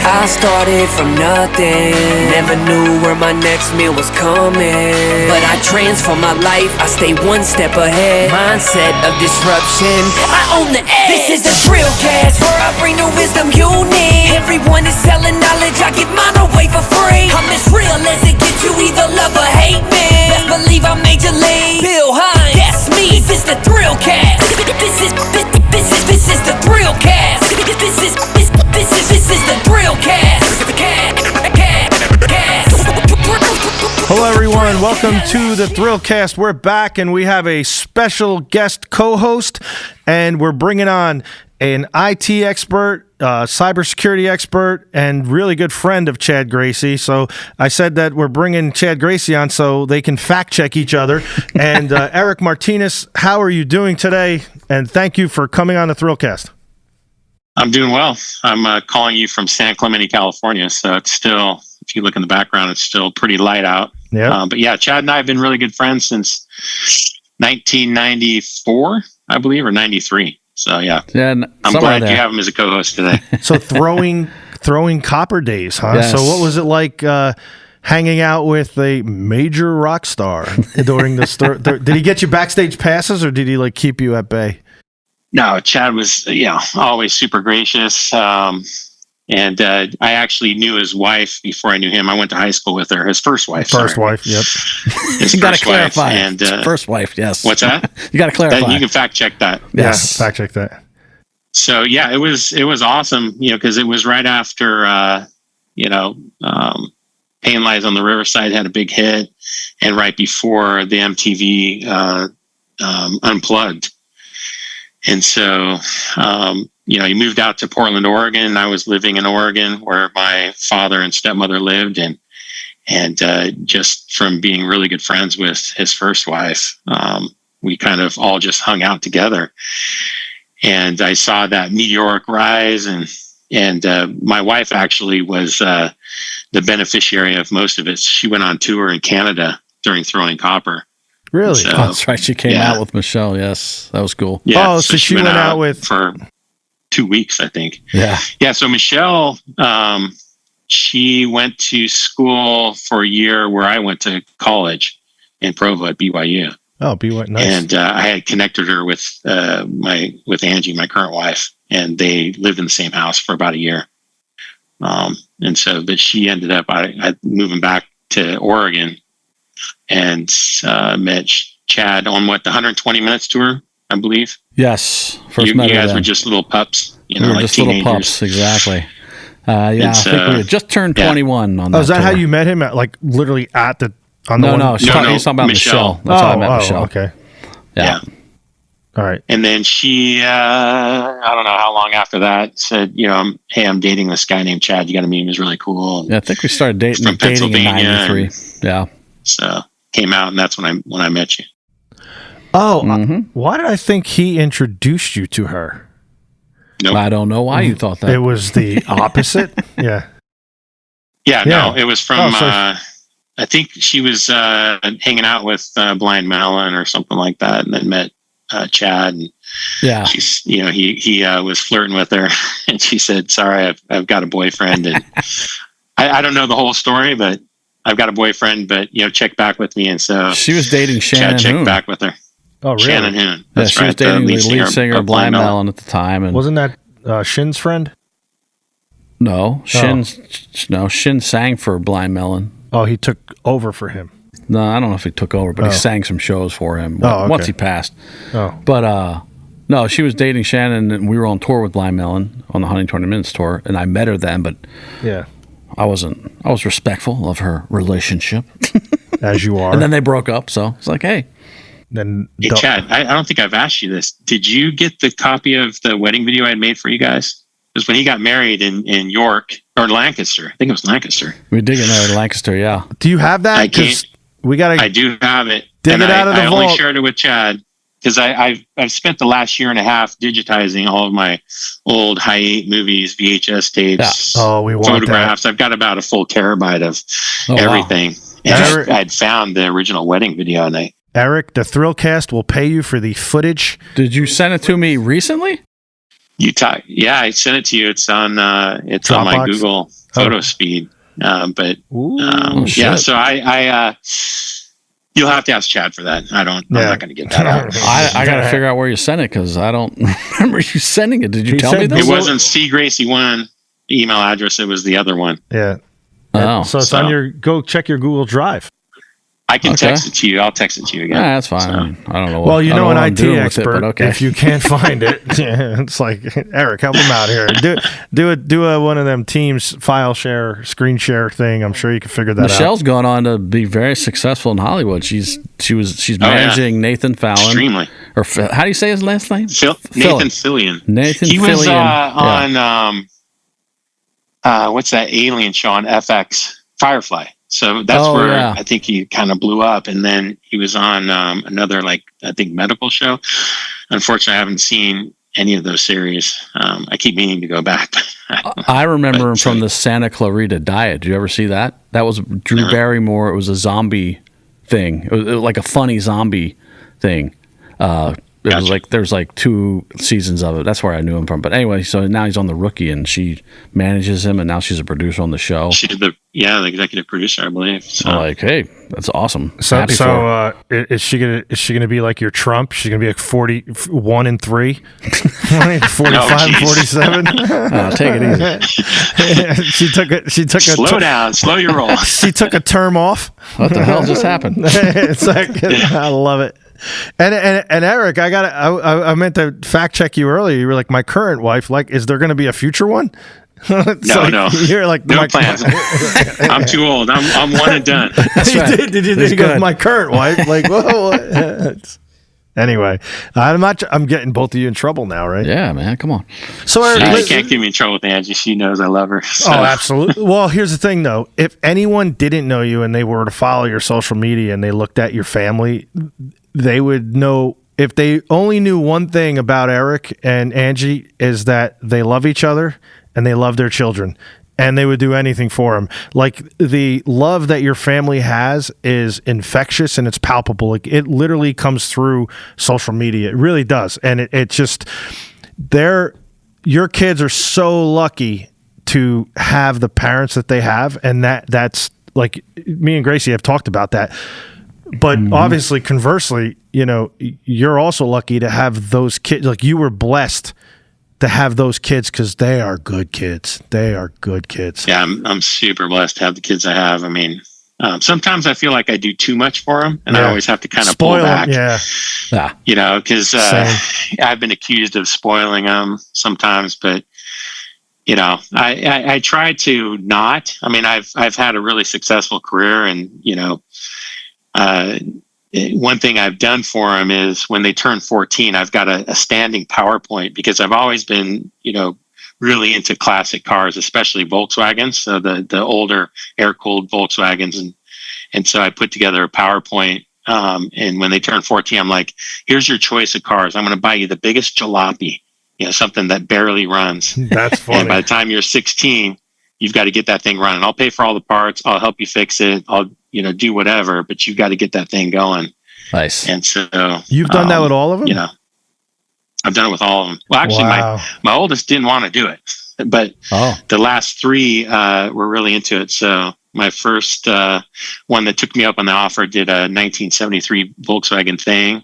I started from nothing, never knew where my next meal was coming, but I transformed my life, I stay one step ahead. Mindset of disruption, I own the edge. This is the ThrillCast, where I bring the wisdom you need. Everyone is selling knowledge, I give mine away for free. I'm as real as it gets, you either love or hate me. Best believe I'm Major League Bill Hines, that's me. This is the ThrillCast. This is the ThrillCast. This is the ThrillCast. Hello, everyone. Welcome to the ThrillCast. We're back, and we have a special guest co-host, and we're bringing on an IT expert, cybersecurity expert, and really good friend of Chad Gracey. So I said that we're bringing Chad Gracey on so they can fact-check each other. And Eric Martinis, how are you doing today? And thank you for coming on the ThrillCast. I'm doing well. I'm calling you from San Clemente, California. So it's still, if you look in the background, it's still pretty light out. Yeah. But yeah, Chad and I have been really good friends since 1994, I believe, or 93. So yeah, I'm glad you have him as a co-host today. So throwing copper days, huh? Yes. So what was it like hanging out with a major rock star during the did he get you backstage passes, or did he like keep you at bay? No, Chad was always super gracious. And I actually knew his wife before I knew him. I went to high school with her. His first wife. First wife, yep. His you got to first clarify. Wife, and first wife, yes. What's that? You got to clarify. You can fact check that. Yes, fact check that. So yeah, it was awesome. Because it was right after Pain Lies on the Riverside had a big hit, and right before the MTV Unplugged. And so, he moved out to Portland, Oregon. I was living in Oregon, where my father and stepmother lived, and just from being really good friends with his first wife, we kind of all just hung out together. And I saw that meteoric rise, and my wife actually was the beneficiary of most of it. She went on tour in Canada during Throwing Copper. Really? So, that's right. She came out with Michelle. Yes, that was cool. Yeah, so she went out with for 2 weeks, I think. Yeah. Yeah. So Michelle, she went to school for a year where I went to college in Provo at BYU. Oh, BYU, nice. And I had connected her with Angie, my current wife, and they lived in the same house for about a year. But she ended up I moving back to Oregon, and met Chad on the 120 Minutes tour, I believe. Yes. You guys were just little pups, we were like just teenagers. little pups, exactly. I think we had just turned 21 on that. Oh, is that tour. how you met him? He's talking about Michelle. That's how I met Michelle. Okay. Yeah. All right. And then she, I don't know how long after that, said, hey, I'm dating this guy named Chad. You got to meet him. He's really cool. Yeah, I think we started dating in '93. Yeah. So came out, and that's when I met you. Oh, why did I think he introduced you to her? Nope. I don't know why you thought that. It was the opposite. Yeah. Yeah. No, it was from. I think she was hanging out with Blind Melon or something like that, and then met Chad. And yeah, she's he was flirting with her, and she said, "Sorry, I've got a boyfriend." And I don't know the whole story, but I've got a boyfriend. But check back with me. And so she was dating Shannon. Chad checked back with her. Oh, really? Shannon Hoon. That's right. She was dating the lead singer of Blind Melon at the time. And wasn't that Shin's friend? No, Shin sang for Blind Melon. Oh, he took over for him. No, I don't know if he took over, but he sang some shows for him once he passed. Oh, but no, she was dating Shannon, and we were on tour with Blind Melon on the 120 Minutes tour, and I met her then, but yeah, I was respectful of her relationship, as you are. And then they broke up, so it's like, hey. Hey, Chad, I don't think I've asked you this. Did you get the copy of the wedding video I had made for you guys? Because when he got married in York or Lancaster, I think it was Lancaster. We did get married in Lancaster, yeah. Do you have that? Because I do have it. Dig it out of the vault. I only shared it with Chad because I've spent the last year and a half digitizing all of my old Hi8 movies, VHS tapes, photographs. I've got about a full terabyte of everything. Wow. And I'd found the original wedding video, and Eric, the ThrillCast will pay you for the footage. Did you send it to me recently? Yeah, I sent it to you. It's on my Google Photos feed. But yeah, so I you'll have to ask Chad for that. I'm not going to get that out. I got to figure out where you sent it because I don't remember you sending it. Did you tell me this? It wasn't cgracey1 email address. It was the other one. Yeah. Oh, so it's on go check your Google Drive. I can text it to you. I'll text it to you again. Yeah, that's fine. So. I don't know. Well, you know, an IT expert. If you can't find it, it's like, Eric, help him out here. Do one of them Teams file share, screen share thing. I'm sure you can figure that out. Michelle's gone on to be very successful in Hollywood. She's managing Nathan Fallon. Extremely. Or how do you say his last name? Nathan Fillion. Nathan Fillion. He was on what's that alien show on FX? Firefly. So that's where I think he kind of blew up. And then he was on another, medical show. Unfortunately, I haven't seen any of those series. I keep meaning to go back. I remember him from the Santa Clarita Diet. Did you ever see that? That was Drew Barrymore. It was a zombie thing. It was like a funny zombie thing. It was there's 2 seasons of it. That's where I knew him from. But anyway, so now he's on The Rookie, and she manages him, and now she's a producer on the show. She did the executive producer, I believe. So. Hey, that's awesome. So is she gonna be like your Trump? She's gonna be like 41 and 3, 45 and 47. Take it easy. She took slow down, slow your roll. She took a term off. What the hell just happened? It's like, I love it. And Eric, I meant to fact check you earlier. You were like, my current wife. Like, is there going to be a future one? No. You're like, no plans. I'm too old. I'm one and done. That's right. Did you go, my current wife? Like, whoa. Anyway, I'm getting both of you in trouble now, right? Yeah, man. Come on. So Eric, you can't get me in trouble with Angie. She knows I love her. So. Oh, absolutely. Well, here's the thing, though. If anyone didn't know you and they were to follow your social media and they looked at your family, they would know. If they only knew one thing about Eric and Angie, is that they love each other and they love their children, and they would do anything for them. Like, the love that your family has is infectious and it's palpable. Like, it literally comes through social media. It really does. And it just, your kids are so lucky to have the parents that they have. And that's like, me and Gracie have talked about that. But obviously, conversely, you're also lucky to have those kids. Like, you were blessed to have those kids because they are good kids. They are good kids. Yeah, I'm super blessed to have the kids I have. I mean, sometimes I feel like I do too much for them, and I always have to kind of pull back. Because I've been accused of spoiling them sometimes, but I try to not. I mean, I've had a really successful career, and one thing I've done for them is when they turn 14, I've got a standing PowerPoint, because I've always been, really into classic cars, especially Volkswagens. So the older air-cooled Volkswagens. And so I put together a PowerPoint. And when they turn 14, I'm like, here's your choice of cars. I'm going to buy you the biggest jalopy, something that barely runs. That's funny. And by the time you're 16, you've got to get that thing running. I'll pay for all the parts. I'll help you fix it. I'll do whatever, but you've got to get that thing going. Nice. And so you've done that with all of them? I've done it with all of them. Well, actually, my oldest didn't want to do it, but the last 3 were really into it. So my first one that took me up on the offer did a 1973 Volkswagen thing.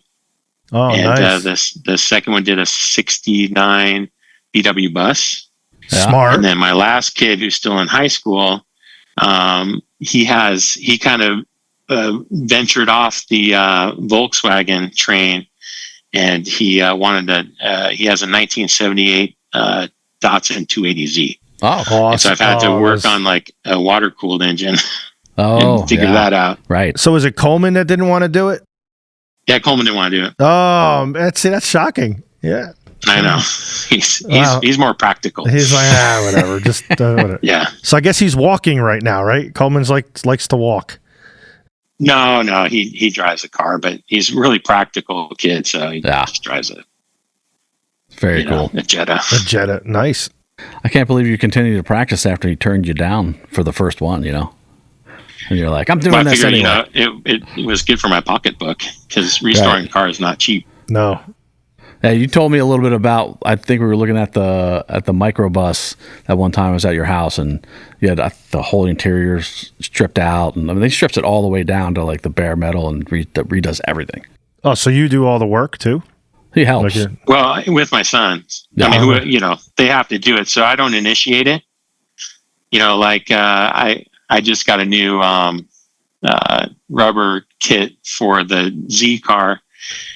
Oh, and nice. The second one did a 69 VW bus. Smart. And then my last kid, who's still in high school, he kind of ventured off the Volkswagen train, and he wanted to. He has a 1978 Datsun 280Z. Oh, awesome! And so I've had to work on like a water cooled engine. And figure that out. Right. So is it Coleman that didn't want to do it? Yeah, Coleman didn't want to do it. Oh, that's shocking. Yeah. I know. He's more practical. He's like, whatever. Just whatever. Yeah. So I guess he's walking right now, right? Coleman's likes to walk. No, he drives a car, but he's a really practical kid, so he just drives a very cool a Jetta. A Jetta, nice. I can't believe you continued to practice after he turned you down for the first one. And you're like, I'm doing this anyway. It was good for my pocketbook, because restoring a car is not cheap. No. Hey, you told me a little bit about. I think we were looking at the microbus that one time I was at your house, and you had the whole interior stripped out, and I mean, they stripped it all the way down to like the bare metal and redoes everything. Oh, so you do all the work too? He helps. Well, with my sons, I mean, they have to do it, so I don't initiate it. I just got a new rubber kit for the Z car.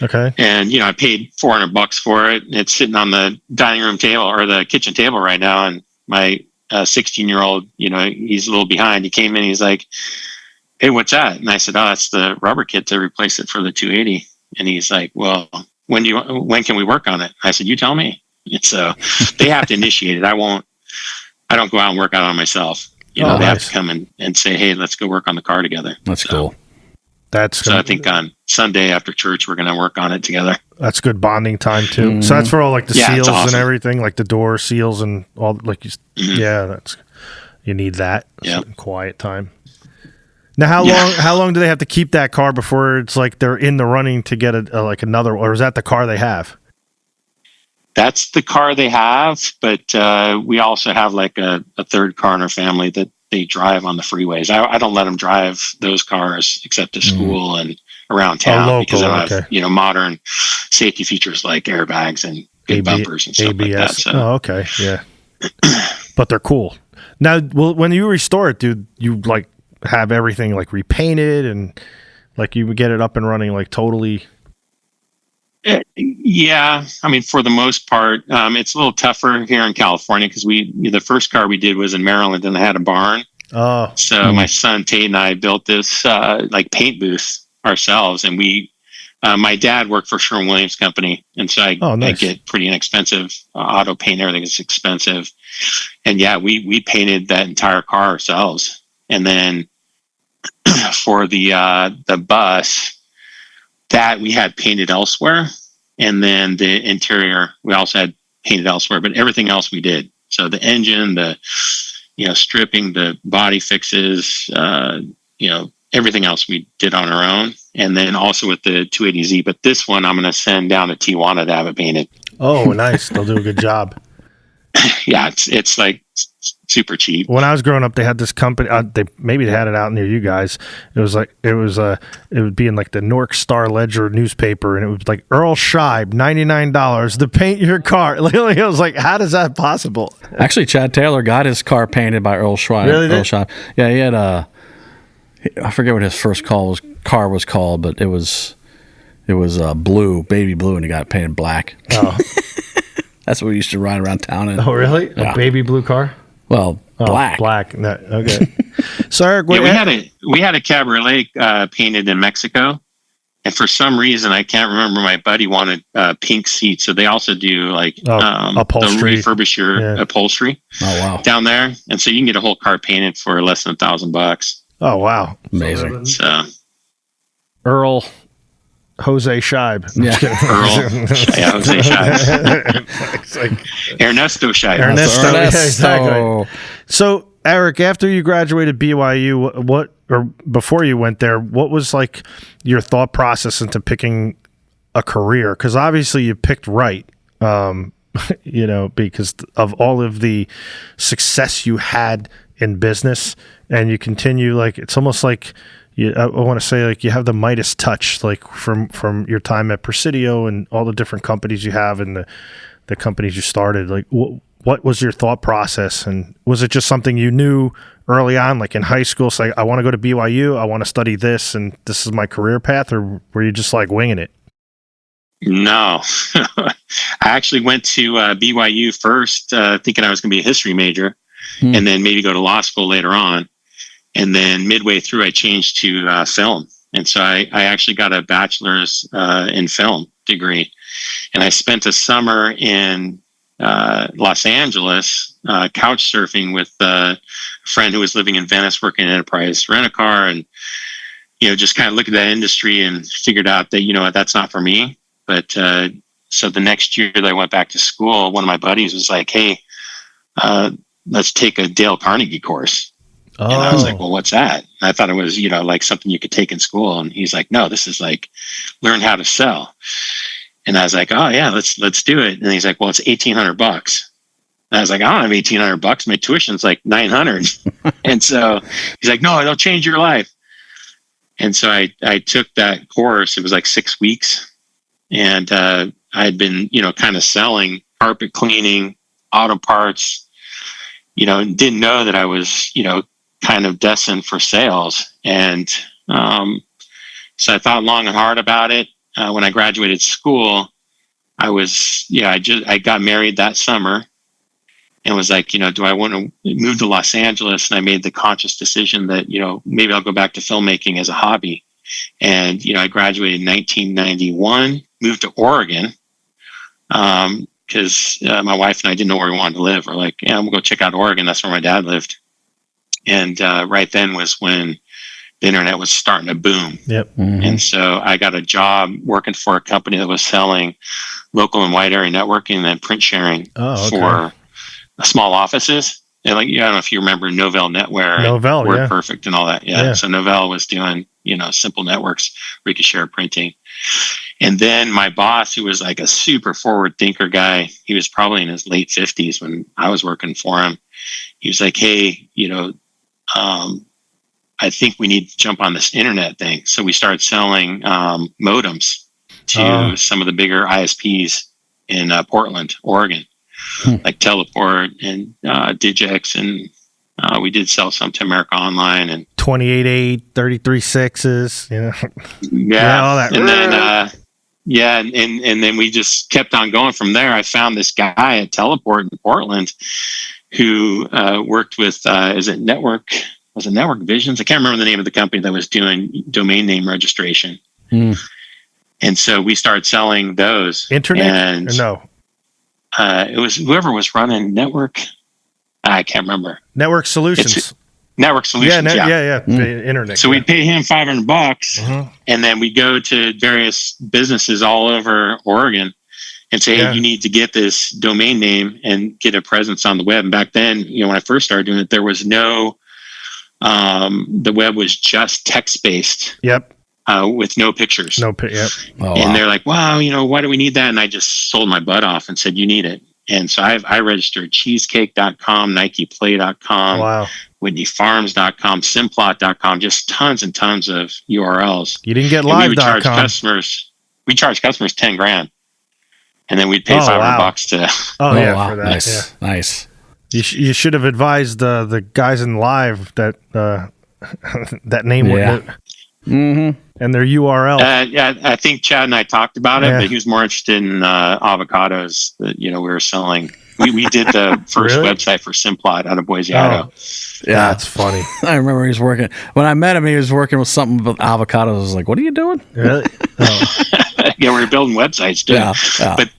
Okay. And, I paid $400 for it. And it's sitting on the dining room table or the kitchen table right now. And my 16-year-old, he's a little behind. He came in, he's like, "Hey, what's that?" And I said, "Oh, that's the rubber kit to replace it for the 280. And he's like, "Well, when can we work on it?" I said, "You tell me." And so they have to initiate it. I don't go out and work out on myself. They have to come and say, "Hey, let's go work on the car together." That's cool. So I think on Sunday after church, we're going to work on it together. That's good bonding time too. Mm-hmm. So that's for all like the seals awesome. And everything, like the door seals and all. Like you need that quiet time. Now, how long do they have to keep that car before it's like they're in the running to get like another, or is that the car they have? That's the car they have, but we also have like a third car in our family that they drive on the freeways. I don't let them drive those cars except to school and around town because I have modern safety features like airbags and big bumpers and stuff like that. So. Oh, okay, yeah. But they're cool. Now, when you restore it, do you like have everything like repainted and like you would get it up and running like totally? Yeah, I mean, for the most part, it's a little tougher here in California because the first car we did was in Maryland and I had a barn. Oh, so my son Tate and I built this like paint booth ourselves, and my dad worked for Sherwin-Williams Company, and so I get pretty inexpensive auto paint. Everything is expensive, and we painted that entire car ourselves, and then for the bus. That we had painted elsewhere, and then the interior we also had painted elsewhere, but everything else we did. So the engine, the stripping, the body fixes, everything else we did on our own, and then also with the 280Z. But this one I'm going to send down to Tijuana to have it painted. Oh, nice! They'll do a good job. Yeah, it's like super cheap. When I was growing up, they had this company. They had it out near you guys. It would be in like the North Star Ledger newspaper, and it was like Earl Scheib, $99 to paint your car. Literally, I was like, how does that possible? Actually, Chad Taylor got his car painted by Earl Scheib. Really? Earl Scheib. Yeah, he had I forget what his first car was called, but it was blue, baby blue, and he got it painted black. Oh. That's what we used to ride around town in. Oh, really? Yeah. A baby blue car? Well, black. Black. No, okay. So, Eric, we had a cabriolet painted in Mexico, and for some reason I can't remember. My buddy wanted pink seats, so they also do like upholstery. they'll refurbish your upholstery. Oh wow! Down there, and so you can get a whole car painted for less than $1,000. Oh wow! Amazing. So, Earl. Jose Scheib. Yeah. Jose Scheib. It's like Ernesto Scheib. Ernesto. Yeah, exactly. So, Eric, after you graduated BYU, or before you went there, what was like your thought process into picking a career? Because obviously you picked right, because of all of the success you had in business, and you continue it's almost like. I want to say you have the Midas touch, like from your time at Presidio and all the different companies you have and the companies you started. Like, what was your thought process, and was it just something you knew early on, like in high school? It's like, I want to go to BYU, I want to study this, and this is my career path, or were you just like winging it? No, I actually went to BYU first, thinking I was going to be a history major, and then maybe go to law school later on. And then midway through, I changed to film. And so I actually got a bachelor's in film degree. And I spent a summer in Los Angeles couch surfing with a friend who was living in Venice, working at Enterprise Rent-A-Car. And, just kind of looked at that industry and figured out that, that's not for me. But so the next year that I went back to school, one of my buddies was like, "Hey, let's take a Dale Carnegie course." Oh. And I was like, "Well, what's that?" And I thought it was, like something you could take in school. And he's like, "No, this is like learn how to sell." And I was like, oh yeah, let's do it. And he's like, well, it's $1,800. And I was like, I don't have $1,800. My tuition's like $900. And so he's like, no, it'll change your life. And so I took that course. It was like 6 weeks. And I had been, kind of selling carpet cleaning, auto parts, didn't know that I was, kind of destined for sales. And so I thought long and hard about it. When I graduated school, I got married that summer and was like, do I want to move to Los Angeles? And I made the conscious decision that, maybe I'll go back to filmmaking as a hobby. And, I graduated in 1991, moved to Oregon, because my wife and I didn't know where we wanted to live. We're like, yeah, I'm gonna go check out Oregon. That's where my dad lived. And right then was when the internet was starting to boom. Yep. Mm-hmm. And so I got a job working for a company that was selling local and wide area networking and print sharing for small offices. And I don't know if you remember Novell Netware, Novell, WordPerfect and all that. Yeah. So Novell was doing, simple networks where you could share printing. And then my boss, who was like a super forward thinker guy, he was probably in his late 50s when I was working for him. He was like, hey, I think we need to jump on this internet thing. So we started selling modems to some of the bigger ISPs in Portland, Oregon, like Teleport and Digex. And we did sell some to America Online and 28.8, 33.6s, all that. And then, and then we just kept on going from there. I found this guy at Teleport in Portland who worked with, was it Network Visions? I can't remember the name of the company that was doing domain name registration. And so we started selling those. Internet? Or no? It was whoever was running Network. I can't remember. Network Solutions. Network Solutions. Yeah. Internet. So we'd pay him $500, and then we go to various businesses all over Oregon and say, hey, you need to get this domain name and get a presence on the web. And back then, when I first started doing it, there was no, the web was just text-based. Yep. With no pictures. Yep. Oh, and they're like, wow, why do we need that? And I just sold my butt off and said, you need it. And so I registered cheesecake.com, NikePlay.com, WhitneyFarms.com, Simplot.com, just tons and tons of URLs. You didn't get live.com. We charge customers $10,000. And then we'd pay $500 to. For that. Nice. Yeah. Nice. You should have advised the guys in live that that name would. Mm-hmm. And their URL. I think Chad and I talked about it, but he was more interested in avocados that we were selling. We did the first website for Simplot out of Boise, Idaho. Yeah, that's funny. I remember he was working. When I met him, he was working with something about avocados. I was like, "What are you doing?" Really? We were building websites too. Yeah. But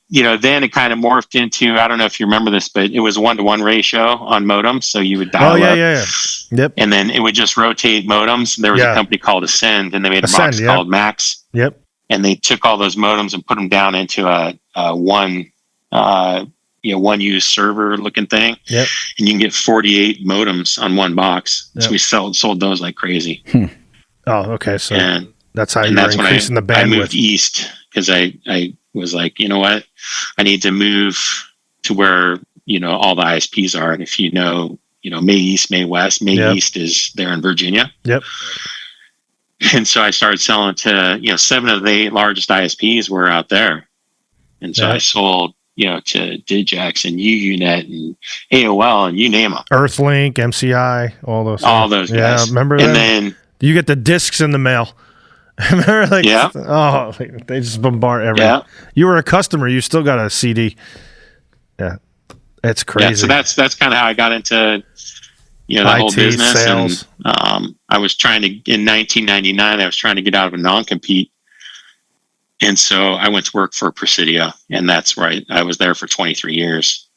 then it kind of morphed into, I don't know if you remember this, but it was 1-to-1 ratio on modems. So you would dial up. Yep. And then it would just rotate modems. There was a company called Ascend, and they made a box called Max. Yep. And they took all those modems and put them down into a one-use server looking thing. Yep. And you can get 48 modems on one box. Yep. So we sold those like crazy. Oh, okay. So that's how you're increasing the bandwidth. I moved east because I was like, you know what? I need to move to where, all the ISPs are. And if May East, May West, May East is there in Virginia. Yep. And so I started selling to, 7 of the 8 largest ISPs were out there. And so I sold, to Digex and UUNet and AOL and you name them. Earthlink, MCI, all those. All those guys. Yeah, remember that? And then you get the discs in the mail. Remember, they just bombard everything. Yeah. You were a customer, you still got a CD. Yeah, it's crazy. Yeah, so that's kind of how I got into the whole business. Sales. And I was trying to in 1999. I was trying to get out of a non-compete, and so I went to work for Presidio, and that's right. I was there for 23 years.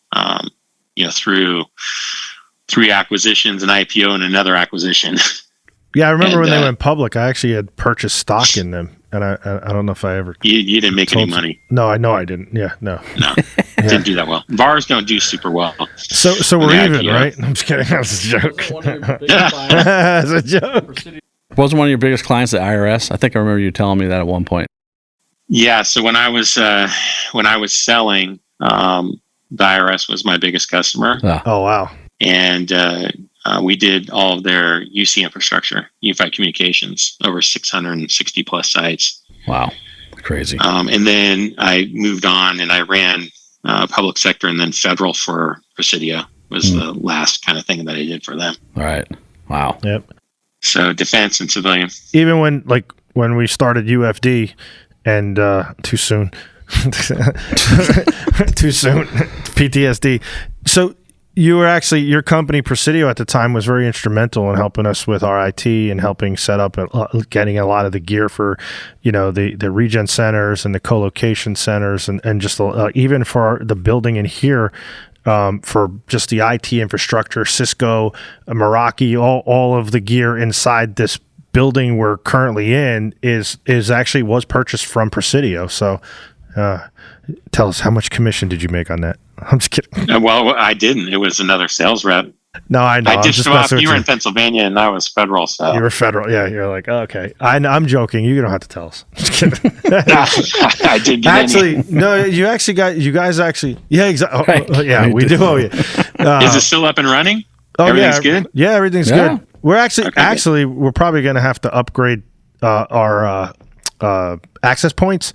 Through 3 acquisitions, an IPO, and another acquisition. Yeah, I remember when they went public. I actually had purchased stock in them, and I don't know if I ever. You didn't make any money. No, I know I didn't. Yeah, no, didn't do that well. VARs don't do super well. So we're even, right? I'm just kidding. That's a joke. That's a joke. Wasn't one of your biggest clients the IRS? I think I remember you telling me that at one point. Yeah. So when I was selling, the IRS was my biggest customer. Oh, wow. And we did all of their UC infrastructure, unified communications, over 660 plus sites. Wow. Crazy. And then I moved on and I ran public sector, and then federal for Presidio was the last kind of thing that I did for them. All right. Wow. Yep. So defense and civilian. Even when we started UFD, and too soon, PTSD. So you were actually, your company Presidio at the time was very instrumental in helping us with our IT and helping set up getting a lot of the gear for, the regen centers and the co-location centers and just even for the building in here. For just the IT infrastructure, Cisco, Meraki, all of the gear inside this building we're currently in was purchased from Presidio. So, tell us, how much commission did you make on that? I'm just kidding. Well, I didn't. It was another sales rep. No, I know. I dished off. You were in Pennsylvania, and I was federal. So you were federal. Yeah, you're like, oh, okay. I'm joking. You don't have to tell us. Just kidding. I did get actually. No, you guys actually. Yeah, exactly. Right. Yeah, we do owe you. Is it still up and running? Oh, Everything's good. Yeah, everything's good. We're actually we're probably going to have to upgrade our access points,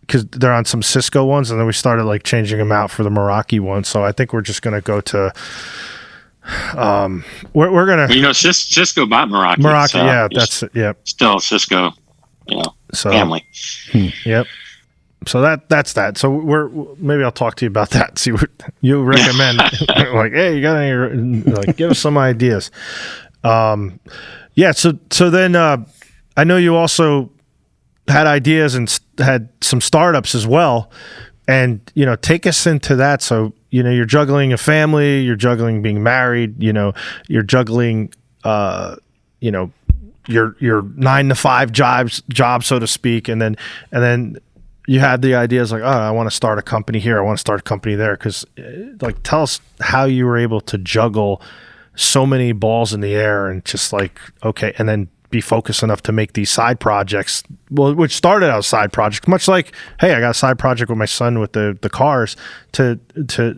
because they're on some Cisco ones, and then we started changing them out for the Meraki ones. So I think we're just going to go to. We're gonna. Cisco bought Meraki. Meraki, so yeah, that's it. Yep. Still Cisco, family. Yep. So that's that. So maybe I'll talk to you about that. See what you recommend. Hey, you got any? Give us some ideas. Yeah. So then I know you also had ideas and had some startups as well, and take us into that. So you're juggling a family, you're juggling being married, you're juggling your 9-to-5 job, so to speak, and then you had the ideas I want to start a company here, I want to start a company there. Because tell us how you were able to juggle so many balls in the air and just okay, and then be focused enough to make these side projects, which started out as side projects, much like, hey, I got a side project with my son with the cars, to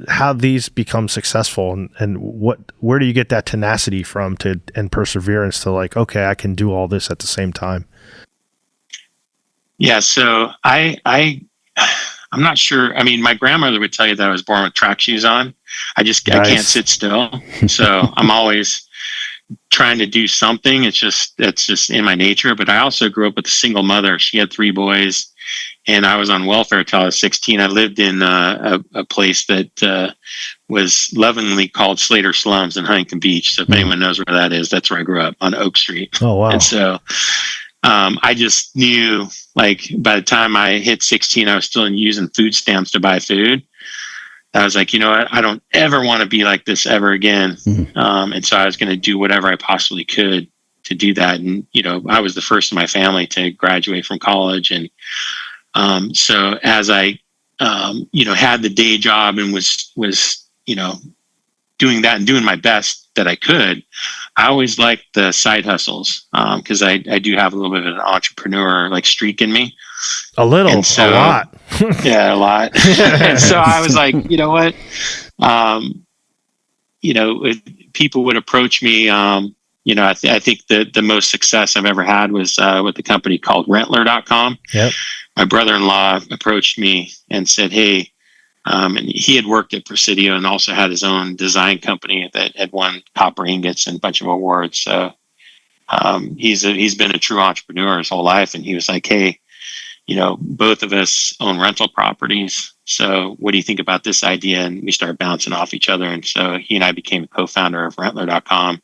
how these become successful, and where do you get that tenacity from and perseverance to okay, I can do all this at the same time? Yeah, so I'm not sure. I mean, my grandmother would tell you that I was born with track shoes on. Nice. I can't sit still, so I'm always trying to do something. That's just in my nature. But I also grew up with a single mother. She had 3 boys, and I was on welfare until I was 16. I lived in a place that was lovingly called Slater Slums in Huntington Beach. So if anyone knows where that is, that's where I grew up, on Oak Street. Oh, wow. And so I just knew, by the time I hit 16, I was still using food stamps to buy food. I was like, what? I don't ever want to be like this ever again. And so I was going to do whatever I possibly could to do that. And, I was the first in my family to graduate from college. And so as I, had the day job and was doing that and doing my best that I could, I always liked the side hustles because I do have a little bit of an entrepreneur streak in me. A little, a lot. Yeah, a lot. And so I was like, what? People would approach me. I think the most success I've ever had was with a company called Rentler.com. Yep. My brother-in-law approached me and said, hey, and he had worked at Presidio and also had his own design company that had won copper ingots and a bunch of awards. So he's been a true entrepreneur his whole life. And he was like, hey, both of us own rental properties. So what do you think about this idea? And we started bouncing off each other. And so he and I became a co-founder of Rentler.com.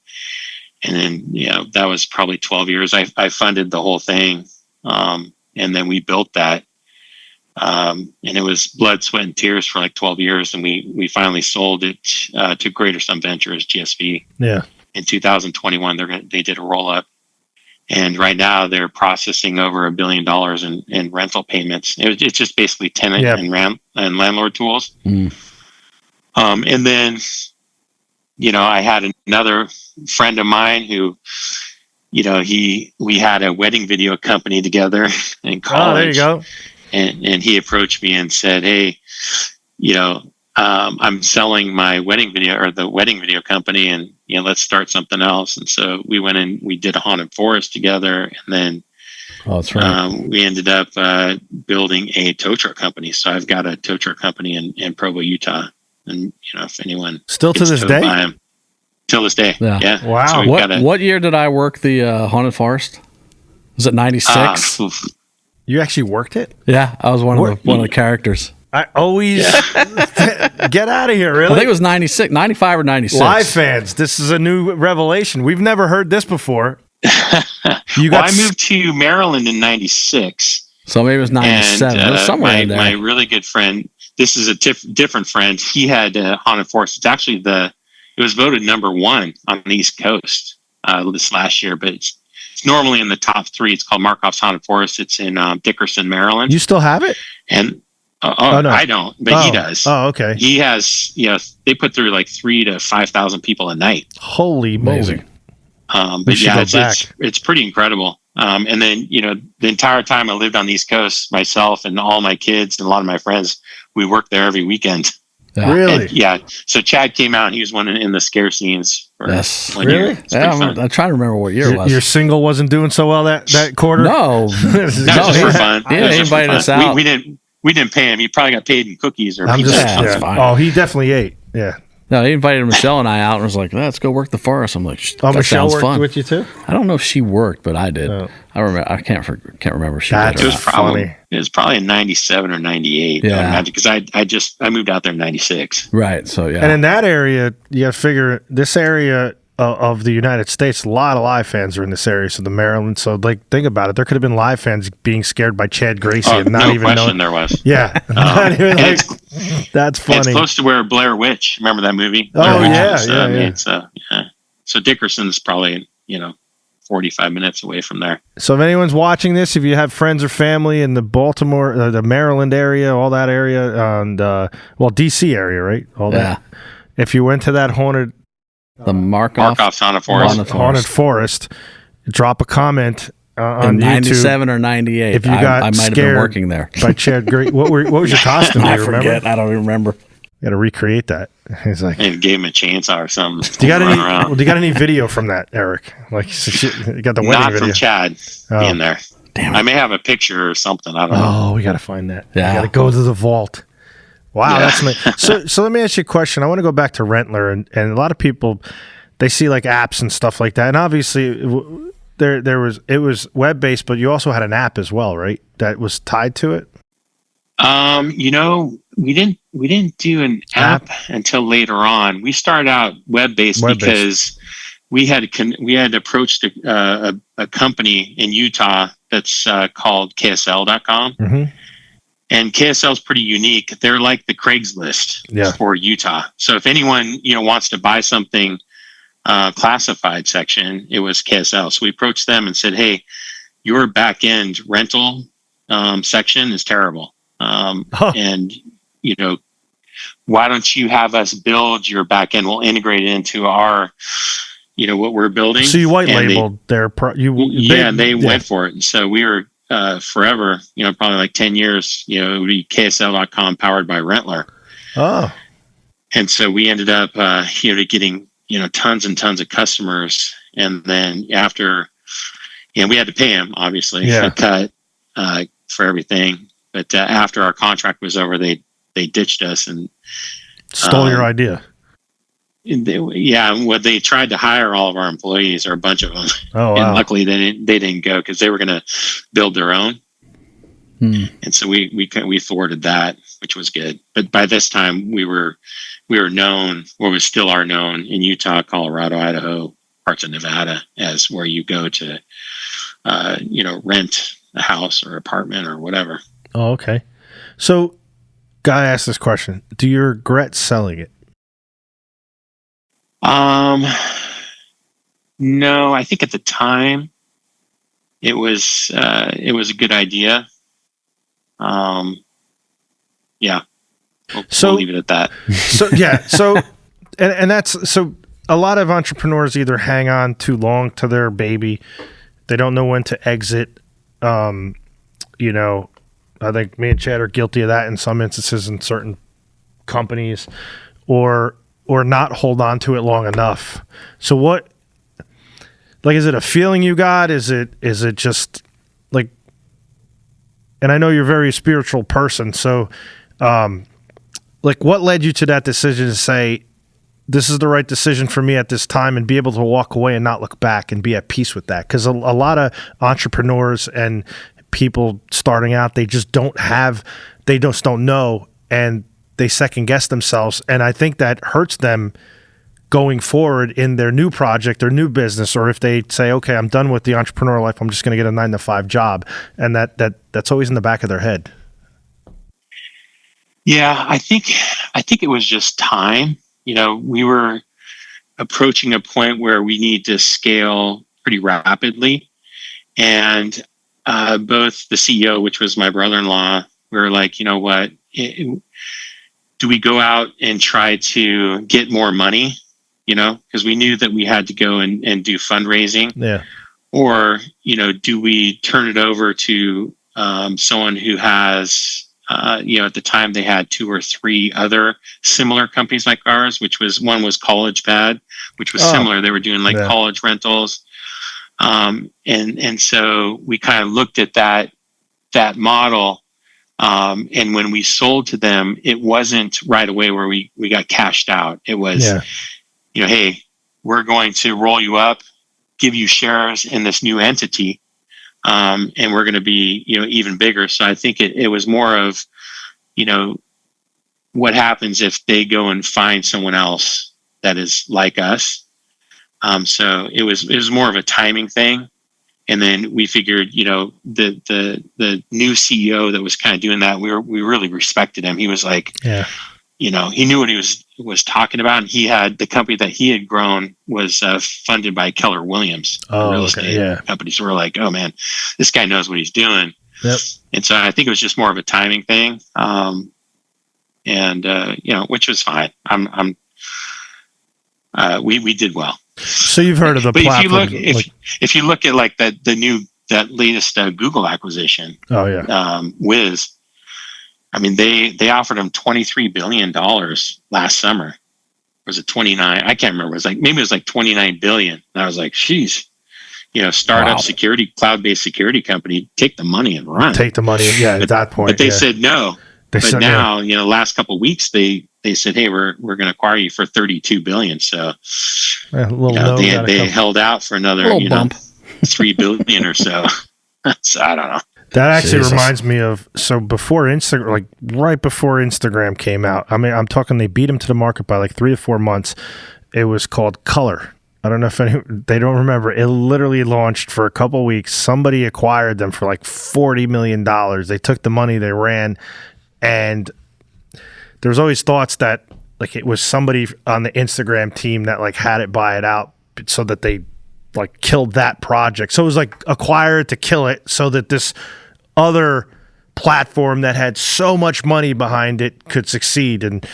And then, that was probably 12 years. I funded the whole thing. And then we built that. And it was blood, sweat, and tears for 12 years. And we finally sold it to Greater Sun Ventures, GSV. Yeah. In 2021, they did a roll-up. And right now they're processing over $1 billion in rental payments. It's just basically tenant and landlord tools. And then, I had another friend of mine who, we had a wedding video company together in college. Oh, there you go. and he approached me and said, "Hey, I'm selling my wedding video or the wedding video company, and let's start something else." And so we went and we did a haunted forest together, and then that's right. We ended up building a tow truck company. So I've got a tow truck company in Provo, Utah, and if anyone still to this day, till this day, yeah. Wow. So what year did I work the haunted forest? Was it 96? You actually worked it? Yeah, I was one of the characters. I always get out of here. Really? I think it was 96, 95 or 96. Live fans, this is a new revelation. We've never heard this before. I moved to Maryland in 96. So maybe it was 97. It was somewhere in there. My really good friend, this is a different friend. He had haunted forest. It's actually it was voted number 1 on the East Coast this last year, but it's normally in the top 3. It's called Markoff's Haunted Forest. It's in Dickerson, Maryland. You still have it? And no. I don't, but he does. Oh, okay. He has, they put through like 3,000 to 5,000 people a night. Holy moly. But yeah, it's pretty incredible. And then, the entire time I lived on the East Coast, myself and all my kids and a lot of my friends, we worked there every weekend. Yeah. Really? And, so Chad came out and he was one in the scare scenes. Yes. Really? Yeah, I'm trying to remember what year it was. Your single wasn't doing so well that quarter? No, No. just for fun. Yeah, he invited us out. We didn't pay him. He probably got paid in cookies or pizza. That's fine. Oh, he definitely ate. Yeah. No, he invited Michelle and I out and was like, let's go work the forest. I'm like, that Michelle sounds worked fun. with you too? I don't know if she worked, but I did. Oh. I remember. I can't remember if she did. It was probably in 97 or 98. Yeah. Because I moved out there in 96. Right. So, yeah. And in that area, you figure this area of the United States, a lot of live fans are in this area. So the Maryland. So think about it. There could have been live fans being scared by Chad Gracey and not even knowing. There was. Yeah. Not even that's funny. It's close to where Blair Witch. Remember that movie? Oh, yeah. So Dickerson's probably 45 minutes away from there. So if anyone's watching this, if you have friends or family in the Baltimore, the Maryland area, all that area, and DC area, right? All that. If you went to that haunted. The Markoff's Haunted Forest. Drop a comment on in 97 YouTube or 98. If you got I might have been working there. by Chad Gracey. What was your costume? I forget. Remember? I don't even remember. You got to recreate that. He's like, and gave him a chainsaw or something. Do you got any video from that, Eric? Like, you got the wedding Not video. from Chad being there. Damn I may have a picture or something. I don't know. Oh, we got to find that. Yeah. We got to go to the vault. Wow, that's amazing. So let me ask you a question. I want to go back to Rentler, and a lot of people, they see like apps and stuff like that, and obviously it was web based, but you also had an app as well, right? That was tied to it. We didn't do an app until later on. We started out web based because we had approached a company in Utah that's called KSL.com. Mm-hmm. And KSL is pretty unique. They're like the Craigslist for Utah. So if anyone wants to buy something classified section, it was KSL. So we approached them and said, "Hey, your back end rental section is terrible, and why don't you have us build your back end? We'll integrate it into our what we're building." So you white labeled their they went for it, and so we were. Forever, probably like 10 years, it would be KSL.com powered by Rentler. Oh. And so we ended up, getting, tons and tons of customers. And then after, we had to pay them, obviously, a cut for everything. But after our contract was over, they ditched us and stole your idea. They tried to hire all of our employees, or a bunch of them. Oh, wow. And luckily they didn't go because they were going to build their own. And so we thwarted that, which was good. But by this time we were known, or we still are known in Utah, Colorado, Idaho, parts of Nevada as where you go to, rent a house or apartment or whatever. Oh, okay. So, guy asked this question: do you regret selling it? No, I think at the time it was a good idea. We'll leave it at that. And that's, so a lot of entrepreneurs either hang on too long to their baby. They don't know when to exit, I think me and Chad are guilty of that in some instances in certain companies, or not hold on to it long enough. So what, like, is it a feeling you got? Is it just like, and I know you're a very spiritual person. So, like, what led you to that decision to say, this is the right decision for me at this time, and be able to walk away and not look back and be at peace with that? Because a lot of entrepreneurs and people starting out, they just don't know, and they second guess themselves. And I think that hurts them going forward in their new project or new business, or if they say, okay, I'm done with the entrepreneurial life, I'm just going to get a 9-to-5 job. And that's always in the back of their head. Yeah, I think it was just time. We were approaching a point where we need to scale pretty rapidly. And both the CEO, which was my brother-in-law, we were like, you know what, do we go out and try to get more money? Because we knew that we had to go and do fundraising. Yeah. Or, do we turn it over to someone who has, at the time they had 2 or 3 other similar companies like ours, one was College Pad, which was similar. They were doing college rentals. And so we kind of looked at that model. And when we sold to them, it wasn't right away where we got cashed out. It was, hey, we're going to roll you up, give you shares in this new entity. And we're going to be, even bigger. So I think it was more of, what happens if they go and find someone else that is like us. So it was more of a timing thing. And then we figured, the new CEO that was kind of doing that, we really respected him. He was like, he knew what he was talking about. And he had the company that he had grown was funded by Keller Williams, real estate company. So we're like, oh man, this guy knows what he's doing. Yep. And so I think it was just more of a timing thing. Which was fine. We did well. So you've heard of the platform. If you look at like that latest Google acquisition, Wiz, I mean, they offered him $23 billion last summer. Was it 29? I can't remember. Maybe it was like 29 billion. And I was like, geez, startup security, cloud-based security company, take the money and run. Take the money. Yeah. At that point. But they said no. But now, last couple of weeks, they said, hey, we're going to acquire you for 32 billion. So, they held out for another, bump. 3 billion or so. So I don't know. That actually reminds me of, so before Instagram, like right before Instagram came out, I mean, I'm talking, they beat them to the market by like 3 to 4 months. It was called Color. I don't know if they don't remember. It literally launched for a couple of weeks. Somebody acquired them for like $40 million. They took the money, they ran, and there was always thoughts that like it was somebody on the Instagram team that like had it buy it out so that they like killed that project. So it was like acquired to kill it so that this other platform that had so much money behind it could succeed. And,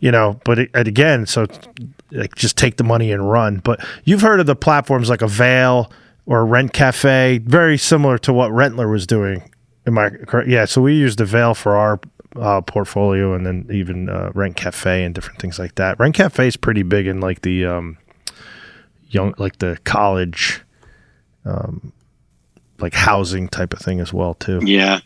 again, so like just take the money and run. But you've heard of the platforms like a Vail or Rent Cafe, very similar to what Rentler was doing. Am I correct? Yeah. So we used the Vail for our portfolio, and then even Rent Cafe and different things like that. Rent Cafe is pretty big in like the the college, like housing type of thing as well too. Yeah.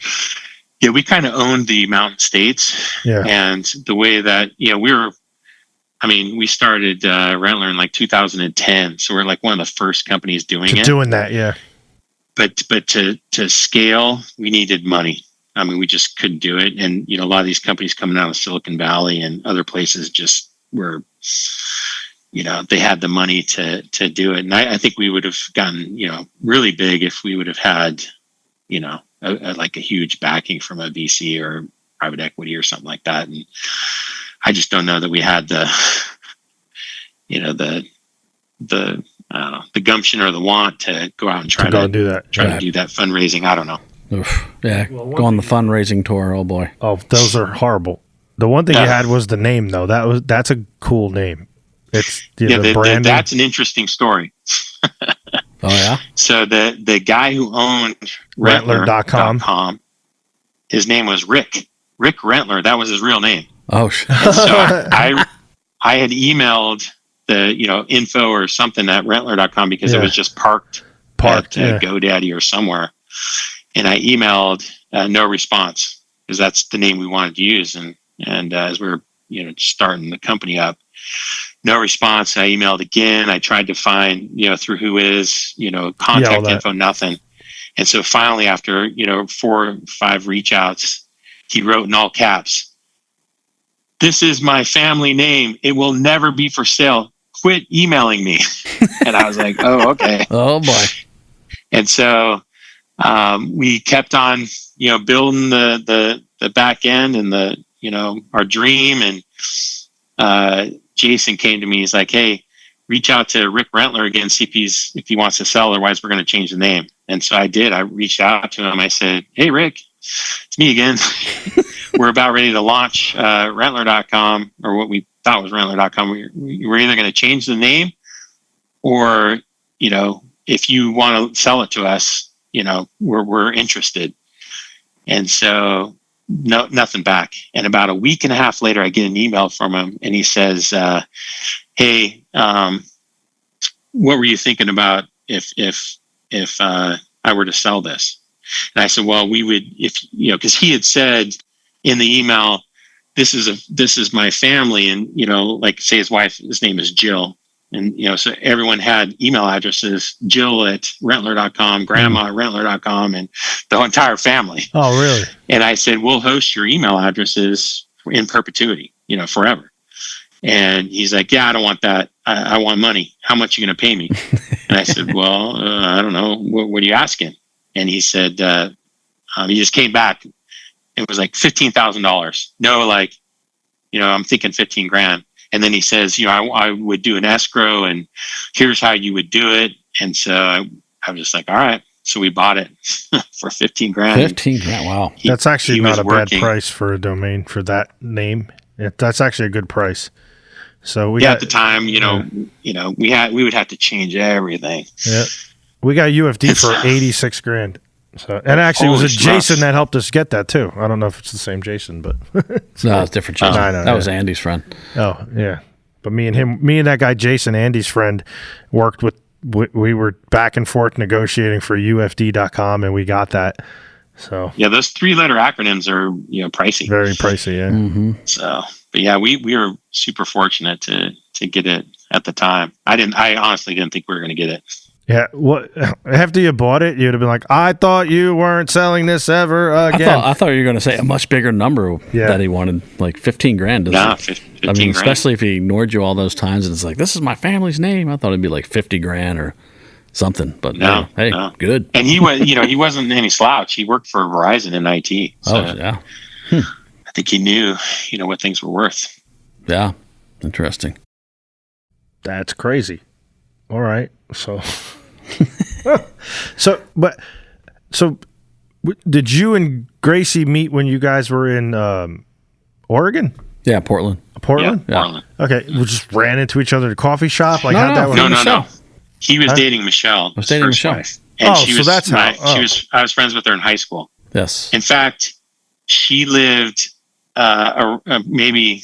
We kind of owned the Mountain States, and the way that we started Rentler in like 2010, so we're like one of the first companies doing that. Yeah. But to scale, we needed money. I mean, we just couldn't do it. And, a lot of these companies coming out of Silicon Valley and other places just were, they had the money to do it. And I think we would have gotten, really big if we would have had, like a huge backing from a VC or private equity or something like that. And I just don't know that we had the gumption or the want to go out and try to do that fundraising. I don't know. Oof. Yeah, go on the fundraising tour. Oh boy. Oh, those are horrible. The one thing you had was the name, though. That's a cool name. It's the branding. That's an interesting story. Oh yeah. So the guy who owned Rentler.com his name was Rick Rentler. That was his real name. Oh, shit. And so I had emailed the, info or something at Rentler.com because it was just parked at GoDaddy or somewhere. And I emailed no response because that's the name we wanted to use. And as we were, starting the company up, no response. I emailed again. I tried to find, through Whois, contact info, nothing. And so finally, after, 4 or 5 reach outs, he wrote in all caps, "This is my family name. It will never be for sale. Quit emailing me." And I was like, oh, okay. Oh boy. And so we kept on, building the back end and our dream. And Jason came to me. He's like, "Hey, reach out to Rick Rentler again, see if he wants to sell. Otherwise, we're going to change the name." And so I did. I reached out to him. I said, "Hey, Rick, it's me again. We're about ready to launch Rentler.com, or what we thought was Rentler.com. We're either going to change the name, or if you want to sell it to us, we're interested." And so nothing back. And about a week and a half later, I get an email from him, and he says, "Hey, what were you thinking about if I were to sell this?" And I said, "Well, we would, because he had said in the email, this is my family." And, like say his wife, his name is Jill. And, so everyone had email addresses, Jill at Rentler.com, Grandma at Rentler.com, and the entire family. Oh, really? And I said, "We'll host your email addresses in perpetuity, forever." And he's like, "Yeah, I don't want that. I want money. How much are you going to pay me?" And I said, "Well, I don't know. What are you asking?" And he said, he just came back. It was like $15,000. No, I'm thinking 15 grand. And then he says, I would do an escrow, and here's how you would do it. And so I was just like, all right. So we bought it for 15 grand. 15 grand. Wow. That's actually not a bad price for a domain for that name. That's actually a good price. So at the time, we would have to change everything. Yeah. We got UFD for 86 grand. So, and actually, it was a Jason that helped us get that too. I don't know if it's the same Jason, but no, it's different Jason. That was Andy's friend. Oh yeah, but me and that guy Jason, Andy's friend, worked with. We were back and forth negotiating for UFD.com, and we got that. So yeah, those 3-letter acronyms are pricey. Very pricey, yeah. Mm-hmm. So, but yeah, we were super fortunate to get it at the time. I honestly didn't think we were going to get it. Yeah, after you bought it, you'd have been like, "I thought you weren't selling this ever again." I thought you were going to say a much bigger number that he wanted, like 15 grand. No, 15 grand. Especially if he ignored you all those times and it's like, "This is my family's name." I thought it'd be like 50 grand or something. But no, good. And he was, he wasn't any slouch. He worked for Verizon in IT. So yeah. I think he knew, what things were worth. Yeah, interesting. That's crazy. All right, so did you and Gracey meet when you guys were in Oregon? Yeah, Portland. Portland. Yeah, Portland. Okay, we just ran into each other at a coffee shop. Like No. He was dating Michelle. I was dating Michelle. Wife. And she was, that's how. I was friends with her in high school. Yes. In fact, she lived maybe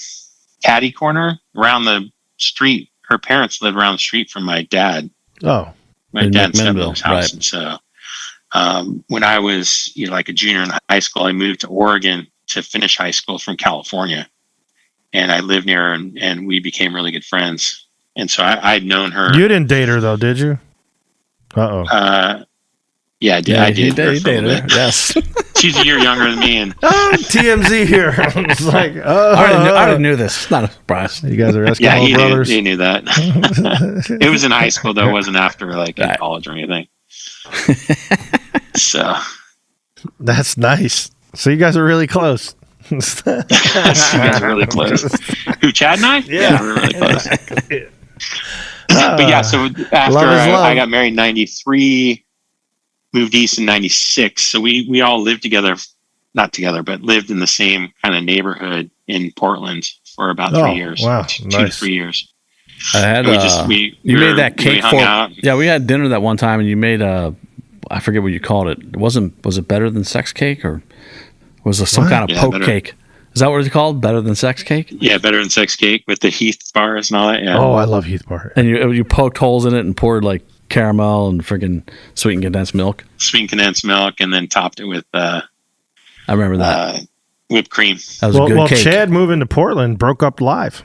catty corner around the street. Her parents lived around the street from my dad. Oh. My dad's stepmother's house. Right. And so when I was like a junior in high school, I moved to Oregon to finish high school from California. And I lived near her, and we became really good friends. And so I'd known her. You didn't date her, though, did you? Uh-oh. Yeah, I did. Yeah, I did. He dated her. Yes. She's a year younger than me. And TMZ here. It's like, I already knew this. It's not a surprise. You guys are Eskimo brothers. He knew that. It was in high school, though. It wasn't after in college or anything. So. That's nice. So you guys are really close. You guys are really close. Who, Chad and I? Yeah, we're really close. But yeah, so after I got married in 93, moved east in 96. So we all lived together, not together, but lived in the same kind of neighborhood in Portland for about 3 years. Wow, 2 to 3 years. I had you made that cake for out. Yeah, we had dinner that one time, and you made I forget what you called it. Was it better than sex cake or Was some kind of poke cake. Is that what it's called? Better than sex cake? Yeah, better than sex cake with the Heath bars and all that. Yeah. Oh, I love Heath bar. And you poked holes in it and poured like caramel and freaking sweet and condensed milk. Sweet and condensed milk, and then topped it with I remember that. Whipped cream. That was a good cake. Chad moving to Portland broke up live.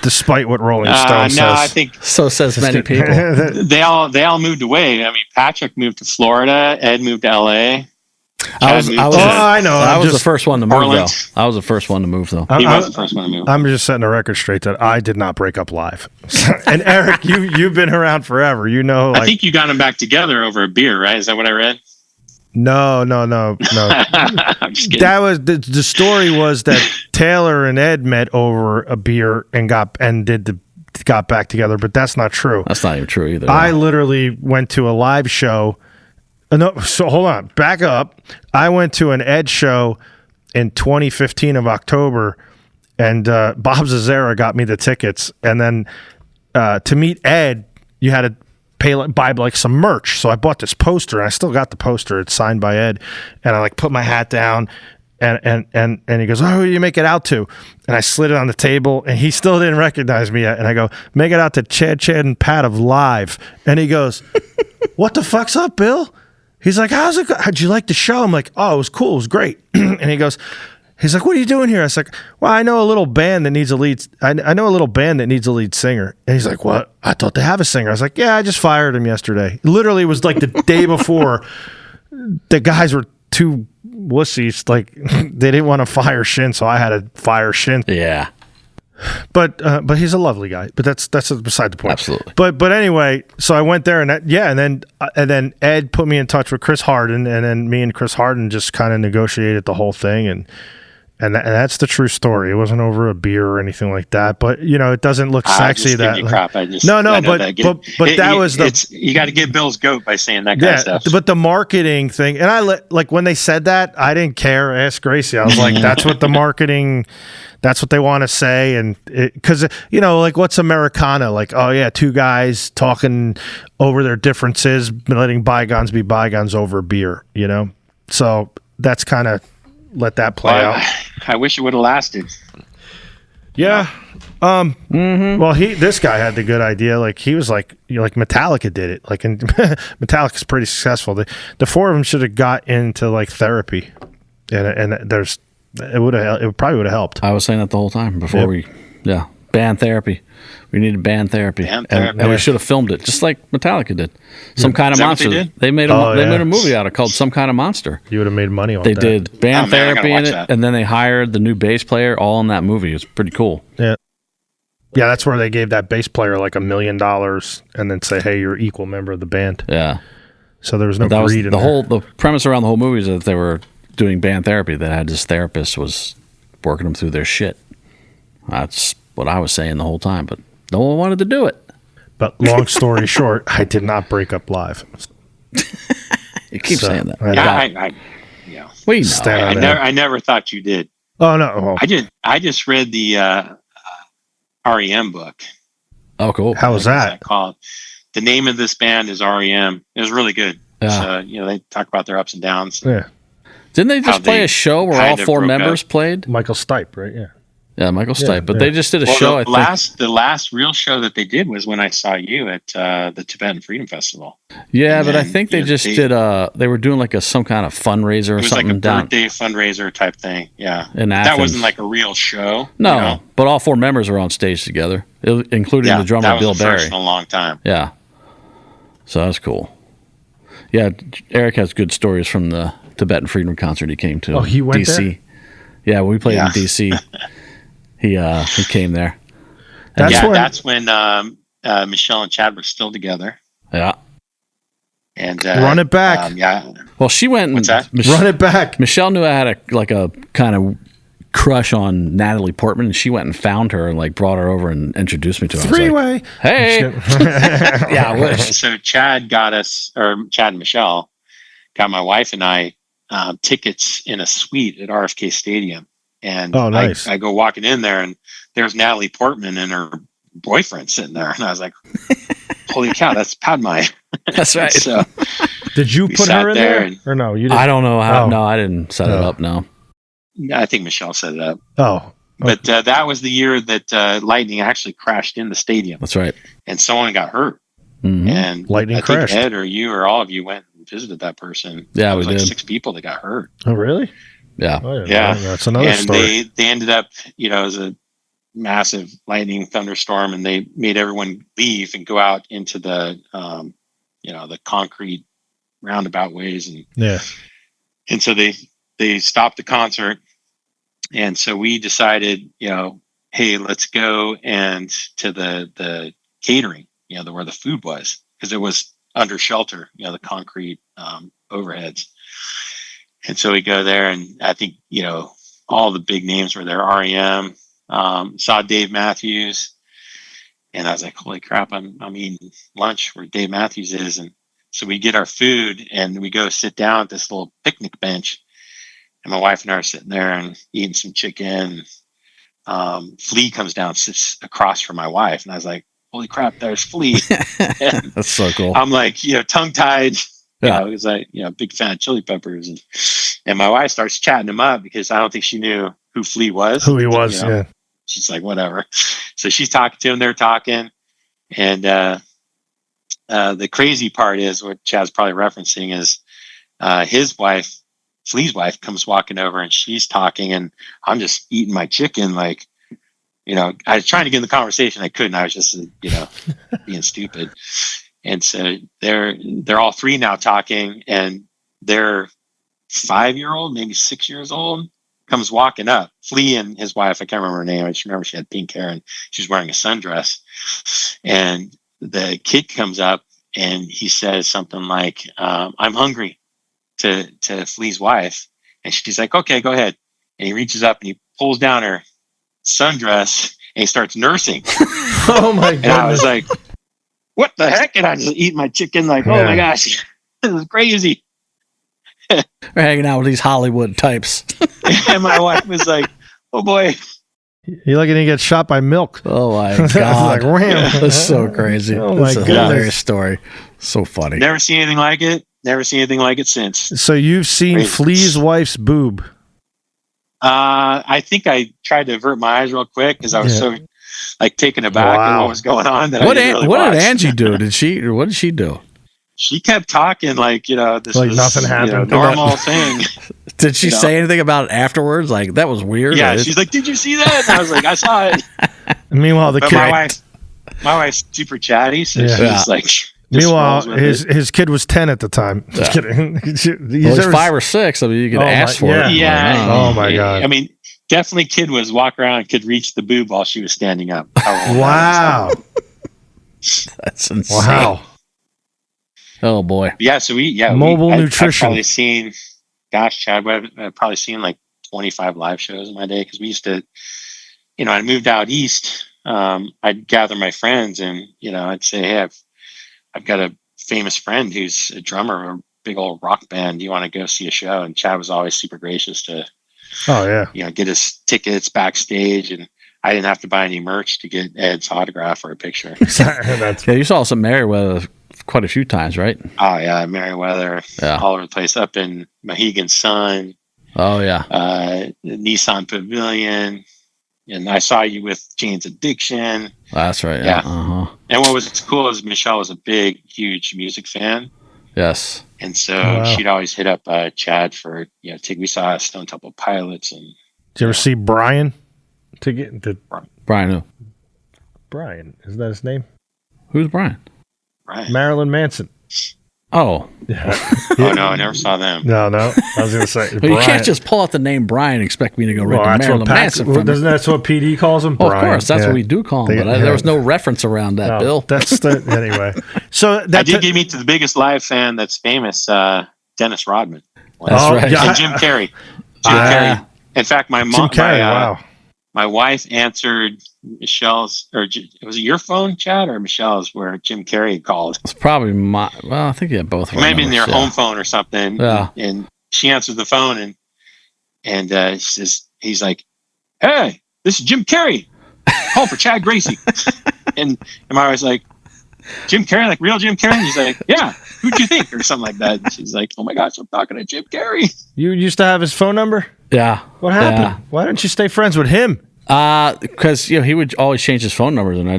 Despite what Rolling Stone says. No, I think so says many people. they all moved away. I mean, Patrick moved to Florida. Ed moved to LA. I was the first one to move, Portland. though. I was the first one to move, though. He was the first one to move. I'm just setting the record straight that I did not break up live. And Eric, you've been around forever. You know, I think you got them back together over a beer, right? Is that what I read? No. I'm just kidding. That was the story was that Taylor and Ed met over a beer and got back together, but that's not true. That's not even true either. I literally went to a live show. No, so hold on, back up. I went to an Ed show in 2015 of October, and Bob Zazera got me the tickets. And then to meet Ed, you had to buy like some merch. So I bought this poster, and I still got the poster. It's signed by Ed, and I like put my hat down, and he goes, "Oh, who do you make it out to?" And I slid it on the table, and he still didn't recognize me yet. And I go, "Make it out to Chad and Pat of Live." And he goes, "What the fuck's up, Bill?" He's like, "How's it go? How'd you like the show?" I'm like, "Oh, it was cool. It was great." And he's like, "What are you doing here?" I was like, "Well, I know a little band that needs a lead. I know a little band that needs a lead singer." And he's like, "What? I thought they have a singer." I was like, "Yeah, I just fired him yesterday." Literally, it was like the day before. The guys were too wussies. Like they didn't want to fire Shin, so I had to fire Shin. Yeah. But he's a lovely guy. But that's beside the point. Absolutely. But anyway, so I went there and then Ed put me in touch with Chris Harden, and then me and Chris Harden just kind of negotiated the whole thing, and that's the true story. It wasn't over a beer or anything like that. But it doesn't look sexy. That you crap. But that was you got to get Bill's goat by saying that kind of stuff. But the marketing thing, and like when they said that, I didn't care. I asked Gracie. I was like, that's what the marketing. That's what they want to say, and because like what's Americana? Like, oh yeah, two guys talking over their differences, letting bygones be bygones over beer. So that's kind of let that play out. I wish it would have lasted. Yeah. Well, this guy had the good idea. Like he was like Metallica did it. Like, and Metallica's pretty successful. The four of them should have got into like therapy, and it probably would have helped. I was saying that the whole time before band therapy. We needed band therapy. And we should have filmed it just like Metallica did. Some Kind of Monster. They made a movie out of it called Some Kind of Monster. You would have made money on that. They did band therapy in it, and then they hired the new bass player all in that movie. It's pretty cool. Yeah. Yeah, that's where they gave that bass player like $1 million and then say, "Hey, you're an equal member of the band." Yeah. So there was no greed in there. The premise around the whole movie is that they were doing band therapy. That had this therapist was working them through their shit. That's what I was saying the whole time, but no one wanted to do it. But long story short, I did not break up live. You keep saying that. I never thought you did. Oh no! I just read the REM book. Oh, cool! How was that? Called? The name of this band is REM. It was really good. Yeah. So, they talk about their ups and downs. Yeah. Didn't they just play a show where all four members played? Michael Stipe, right? Yeah. Yeah, Michael Stipe. But they just did a show. The last real show that they did was when I saw you at the Tibetan Freedom Festival. Yeah, but I think they just did. They were doing like some kind of fundraiser or something. It was like a birthday fundraiser type thing. Yeah, in Athens. That wasn't like a real show. No, but all four members were on stage together, including the drummer Bill Berry. First in a long time. Yeah, so that's cool. Yeah, Eric has good stories from the Tibetan Freedom concert he came to. Oh, he went DC. there? Yeah, we played in DC. He came there. That's when Michelle and Chad were still together. Yeah. And run it back. Well, she went. What's that? Run it back. Michelle knew I had a kind of crush on Natalie Portman, and she went and found her and like brought her over and introduced me to her. Three-way. Like, hey. Yeah, I wish. So Chad and Michelle got my wife and I tickets in a suite at RFK Stadium. And nice. I go walking in there, and there's Natalie Portman and her boyfriend sitting there. And I was like, holy cow, that's Padmai. That's right. So Did you put her in there? Or no, you didn't? I don't know how. No, I didn't set it up, no. I think Michelle set it up. Oh. But that was the year that lightning actually crashed in the stadium. That's right. And someone got hurt. Mm-hmm. And lightning I crashed. think Ed or you or all of you went and visited that person. Yeah, we did. 6 people that got hurt. Oh, really? Yeah. Yeah. That's another story. And they ended up, it was a massive lightning thunderstorm, and they made everyone leave and go out into the, the concrete roundabout ways. And so they stopped the concert. And so we decided, hey, let's go and to the catering, where the food was, because it was under shelter, the concrete overheads. And so we go there, and I think, all the big names were there. REM, saw Dave Matthews, and I was like, holy crap, I'm eating lunch where Dave Matthews is. And so we get our food and we go sit down at this little picnic bench. And my wife and I are sitting there and eating some chicken. Flea comes down, sits across from my wife. And I was like, holy crap, there's Flea. That's so cool. I'm like, tongue tied. Yeah. Because I, big fan of Chili Peppers. And my wife starts chatting him up because I don't think she knew who Flea was. Who he was, yeah. She's like, whatever. So she's talking to him, they're talking. And the crazy part is, what Chad's probably referencing, is his wife, Flea's wife, comes walking over and she's talking, and I'm just eating my chicken. Like, I was trying to get in the conversation. I couldn't. I was just, being stupid. And so they're all three now talking, and their 5-year-old, maybe 6 years old, comes walking up. Flea and his wife, I can't remember her name. I just remember she had pink hair and she was wearing a sundress. And the kid comes up and he says something like, I'm hungry, to Flea's wife. And she's like, okay, go ahead. And he reaches up and he pulls down her sundress and he starts nursing. Oh my god. And I was like, what the heck? And I just eat my chicken like, oh my gosh, this is crazy. We're hanging out with these Hollywood types. And my wife was like, oh boy. You're like going to get shot by milk. Oh my god. Like, wham. That's so crazy. Oh That's my a goodness. hilarious story. So funny. Never seen anything like it. Never seen anything like it since. So you've seen Crazy. Flea's wife's boob. I think I tried to avert my eyes real quick because I was so taken aback at what was going on. That what I didn't really what watch. did Angie do? What did she do? She kept talking like, this like was nothing happened. normal thing. Did she say anything about it afterwards? Like, that was weird. Yeah, she's like, did you see that? And I was like, I saw it. Meanwhile, the But kid. my wife's super chatty, so she's like. Meanwhile, his kid was 10 at the time. Just kidding. He's 5 or 6. I mean, you can ask for it. Yeah. Oh my god. I mean, definitely kid was walk around, could reach the boob while she was standing up. Wow. That's insane. Wow. Oh boy. Yeah. So mobile nutrition. I've probably seen, Chad, I've probably seen like 25 live shows in my day, because we used to, I moved out east. I'd gather my friends and, I'd say, hey, I've got a famous friend who's a drummer of a big old rock band. Do you want to go see a show? And Chad was always super gracious to, get us tickets backstage. And I didn't have to buy any merch to get Ed's autograph or a picture. You saw some Merriweather quite a few times, right? Oh yeah. Merriweather, all over the place, up in Mohegan Sun. Oh yeah. Nissan Pavilion. And I saw you with Jane's Addiction. That's right. Yeah. Uh-huh. And what was cool is Michelle was a big, huge music fan. Yes. And so she'd always hit up Chad for, we saw Stone Temple Pilots. And did you ever see Brian? Brian who? Brian. Is that his name? Who's Brian? Marilyn Manson. Oh. Yeah. Oh, no, I never saw them. No. I was going to say. Well, you can't just pull out the name Brian and expect me to go right to Marilyn Manson. That's what PD calls him? Brian. Of course, that's what we do call him. But there was no reference around that, Bill. Anyway. So I did get me to the biggest live fan that's famous, Dennis Rodman. That's right. Yeah. And Jim Carrey. Carrey. In fact, my mom, my wife answered Michelle's, or was it your phone, Chad, or Michelle's, where Jim Carrey called? It's probably I think you had both. Maybe in their home phone or something. Yeah. And she answered the phone and he's like, hey, this is Jim Carrey. Call for Chad Gracey. and I was like, Jim Carrey, like real Jim Carrey? And he's like, yeah. who'd you think, or something like that. And she's like, oh my gosh, I'm talking to Jim Carrey. You used to have his phone number? Yeah. What happened? Yeah. Why didn't you stay friends with him? Because he would always change his phone numbers, and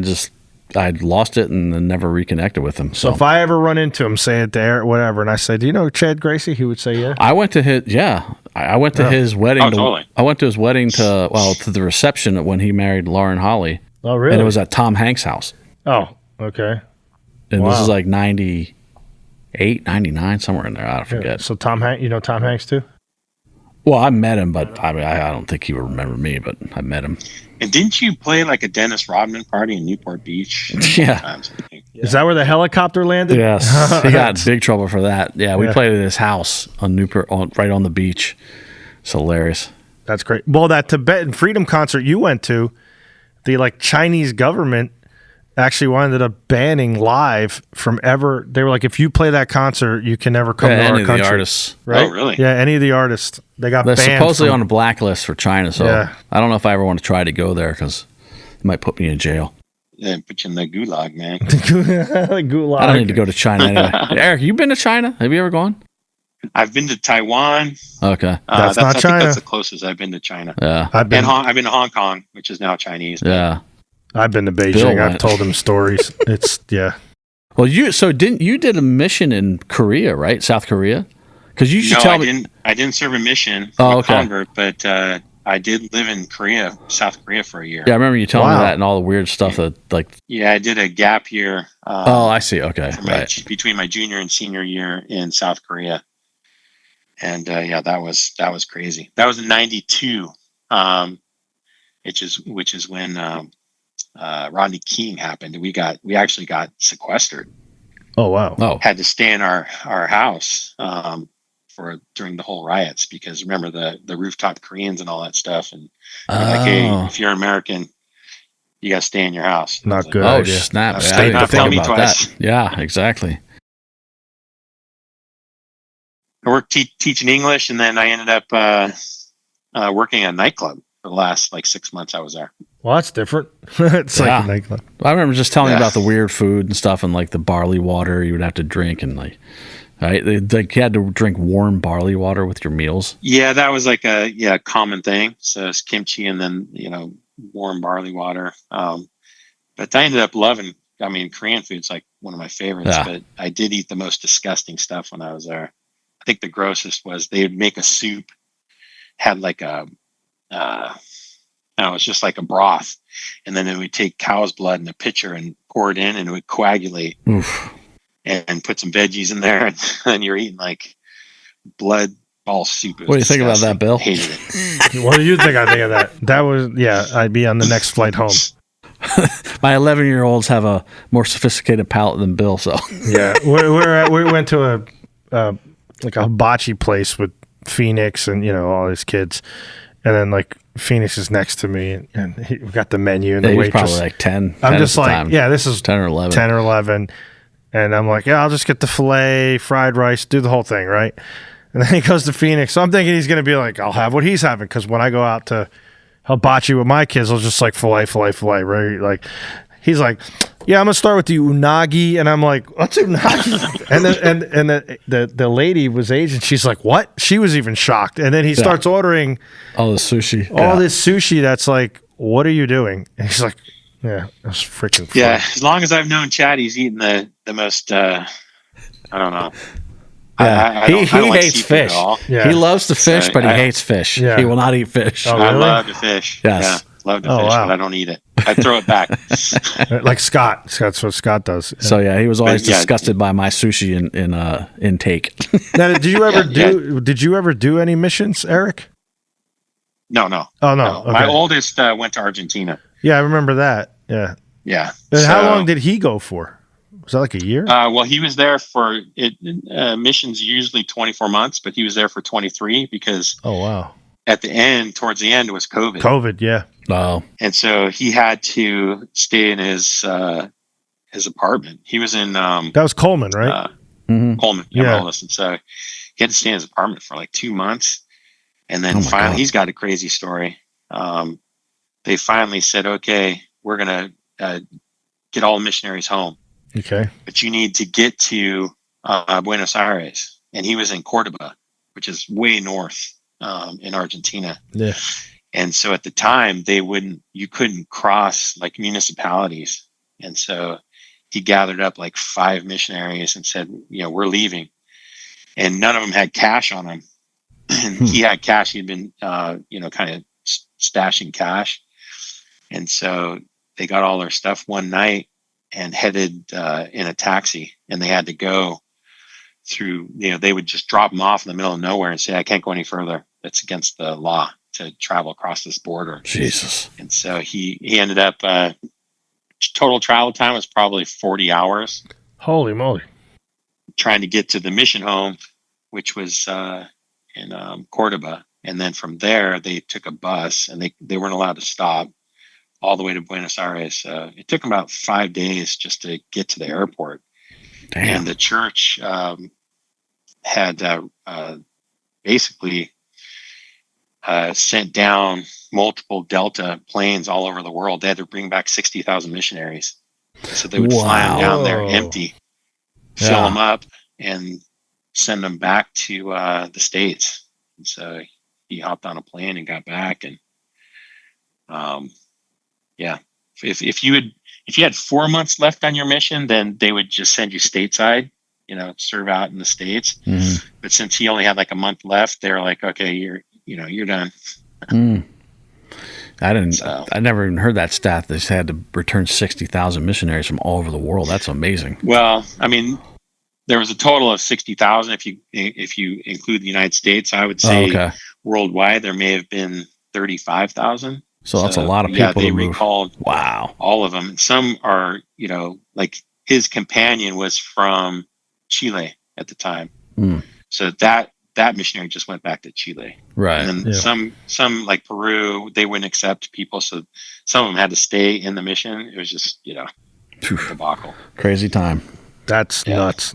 I'd lost it and then never reconnected with him. So if I ever run into him, say it there, whatever, and I say, "Do you know Chad Gracey?" He would say, "Yeah." I went to his I went to his wedding. Totally. I went to his wedding to the reception when he married Lauren Holly. Oh, really? And it was at Tom Hanks' house. Oh, okay. And this is like 98, 99, somewhere in there. I forget. Yeah. So Tom Hanks too? Well, I met him, but I don't think he would remember me, but I met him. And didn't you play like a Dennis Rodman party in Newport Beach? Yeah. Times, I think? Is that where the helicopter landed? Yes. He got in big trouble for that. Yeah, we played at his house on Newport, right on the beach. It's hilarious. That's great. Well, that Tibetan freedom concert you went to, the Chinese government actually wound up banning live from ever. They were like, if you play that concert, you can never come to our any of country. the artists. Right? Oh, really? Yeah, any of the artists. They're They're supposedly on a blacklist for China, so Yeah. I don't know if I ever want to try to go there because it might put me in jail. Yeah, put you in the gulag, man. Gulag. I don't need to go to China anyway. Eric, you been to China? Have you ever gone? I've been to Taiwan. That's Okay. not I think China. that's the closest I've been to China. Yeah. I've been I've been to Hong Kong, which is now Chinese. Yeah. to Beijing. Bill I've went. told him stories. It's Well, you did a mission in Korea, right? South Korea? Because you should No, tell me. I didn't serve a mission. Oh, I'm a okay. convert, but I did live in South Korea for a year. Yeah, I remember you telling me Wow. that and all the weird stuff that Yeah, I did a gap year. Oh, I see. Okay. Right. Between my junior and senior year in South Korea, and that was crazy. That was in '92, which is when Rodney King happened. We actually got sequestered. Oh, wow. Oh. Had to stay in our house during the whole riots, because remember the rooftop Koreans and all that stuff, and they're like, hey, if you're American, you got to stay in your house. And I was Not good. Oh, idea. snap. State I didn't defense. think Tell me about twice. that. Yeah, exactly. I worked teaching English, and then I ended up working at a nightclub for the last 6 months I was there. Well, that's different. It's like Yeah. a nightclub. I remember just telling me Yeah. about the weird food and stuff and the barley water you would have to drink and right? You had to drink warm barley water with your meals. Yeah, that was like a common thing. So it's kimchi and then, warm barley water. But I ended up loving, Korean food's one of my favorites, Yeah. but I did eat the most disgusting stuff when I was there. I think the grossest was they would make a soup, had it's just like a broth. And then they would take cow's blood in a pitcher and pour it in, and it would coagulate. Oof. And put some veggies in there, and then you're eating blood ball soup. What do you think about that, Bill? Hated it. What do you think I think of that? That was, I'd be on the next flight home. My 11-year-olds have a more sophisticated palate than Bill, so. Yeah. We went to a hibachi place with Phoenix and, all his kids. And then Phoenix is next to me, and we got the menu and the He was waitress. probably 10. I'm 10 just at the time. this is 10 or 11. 10 or 11. And I'm like, I'll just get the filet, fried rice, do the whole thing, right? And then he goes to Phoenix. So I'm thinking he's going to be like, I'll have what he's having. Because when I go out to hibachi with my kids, I'll just filet, right? He's like, yeah, I'm going to start with the unagi. And I'm like, what's unagi? and the lady was Asian. She's like, what? She was even shocked. And then he starts ordering All the sushi. all this sushi that's what are you doing? And he's like, yeah, that's freaking funny. Yeah, as long as I've known Chad, he's eaten the most. I don't know. Yeah. I don't He like hates seafood at fish. all. Yeah. He loves to fish, So, but he hates fish. Yeah. He will not eat fish. Oh, I really? love to fish. Yes. Yeah, love to Oh, fish, wow. but I don't eat it. I throw it back. Like Scott. That's what Scott does. So yeah, he was always But, yeah. disgusted by my sushi intake. Now, did you ever Yeah, Did you ever do any missions, Eric? No. Oh no. My Okay. oldest went to Argentina. Yeah, I remember that. Yeah. Yeah. And how So, long did he go for? Was that a year? Well, he was there for it. Missions usually 24 months, but he was there for 23 because Oh wow. towards the end, was COVID. COVID. Yeah. Oh, And so he had to stay in his apartment. He was in That was Coleman, right? mhm. Coleman, Yeah. and so he had to stay in his apartment for 2 months, and then Oh my finally, God. he's got a crazy story. They finally said, "Okay, we're gonna get all the missionaries home, Okay. but you need to get to Buenos Aires, and he was in Cordoba, which is way north in Argentina. Yeah. And so at the time you couldn't cross like municipalities. And so he gathered up like 5 missionaries and said, we're leaving. And none of them had cash on him. And he had cash. He'd been, kind of stashing cash. And so they got all their stuff one night and headed in a taxi, and they had to go through, they would just drop them off in the middle of nowhere and say, I can't go any further. That's against the law to travel across this border. Jesus. And so he ended up, total travel time was probably 40 hours. Holy moly. Trying to get to the mission home, which was in Cordoba. And then from there, they took a bus, and they weren't allowed to stop, all the way to Buenos Aires. It took them about 5 days just to get to the airport. Damn. And the church had basically sent down multiple Delta planes all over the world. They had to bring back 60,000 missionaries. So they would fly them down there empty, fill them up, and send them back to the States. And so he hopped on a plane and got back. And if you had 4 months left on your mission, then they would just send you stateside, serve out in the States. Mm-hmm. But since he only had like a month left, they were like, okay, you're done. I never even heard that stat. They had to return 60,000 missionaries from all over the world. That's amazing. Well, I mean, there was a total of 60,000 if you include the United States. I would say worldwide there may have been 35,000. So that's a lot of people. Yeah, they recalled Wow. all of them. And some are, like his companion was from Chile at the time. So that missionary just went back to Chile. Right. And then some like Peru, they wouldn't accept people. So some of them had to stay in the mission. It was just, debacle. Crazy time. That's nuts.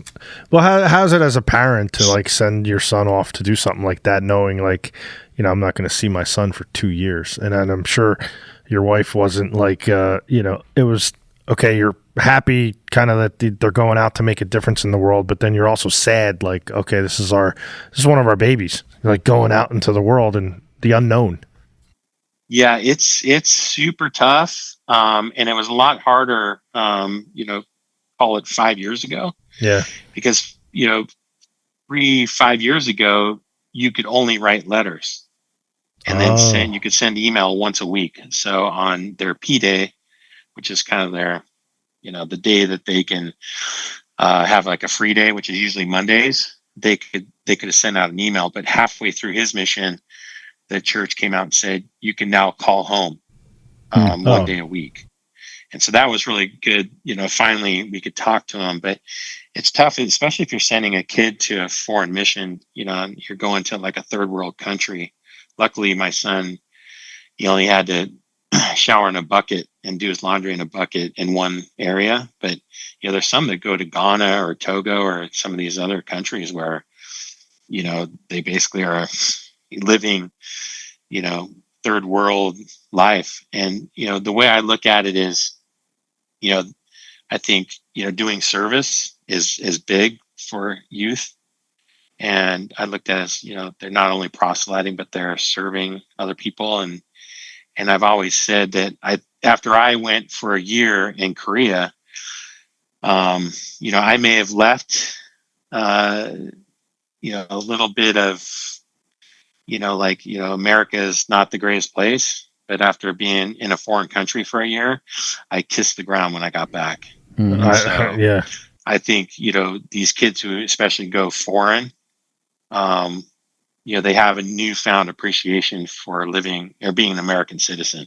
Well, how's it as a parent to like send your son off to do something like that, knowing like, I'm not going to see my son for 2 years. And I'm sure your wife wasn't like, it was, okay, you're happy kind of that they're going out to make a difference in the world, but then you're also sad, like, okay, this is one of our babies, like going out into the world and the unknown. Yeah, it's super tough. And it was a lot harder, call it 5 years ago. Yeah. Because, 3-5 years ago, you could only write letters. And then you could send email once a week. So on their P Day, which is kind of their, the day that they can have like a free day, which is usually Mondays, they could have sent out an email. But halfway through his mission, the church came out and said, you can now call home 1 day a week. And so that was really good. Finally we could talk to him, but it's tough, especially if you're sending a kid to a foreign mission, you're going to like a third world country. Luckily, my son, he only had to shower in a bucket and do his laundry in a bucket in one area. But, there's some that go to Ghana or Togo or some of these other countries where, they basically are living, third world life. And, the way I look at it is, I think, doing service is big for youth. And I looked at it as, they're not only proselyting, but they're serving other people. And I've always said that after I went for a year in Korea, I may have left, a little bit of, America is not the greatest place. But after being in a foreign country for a year, I kissed the ground when I got back. I think, these kids who especially go foreign, they have a newfound appreciation for living or being an American citizen.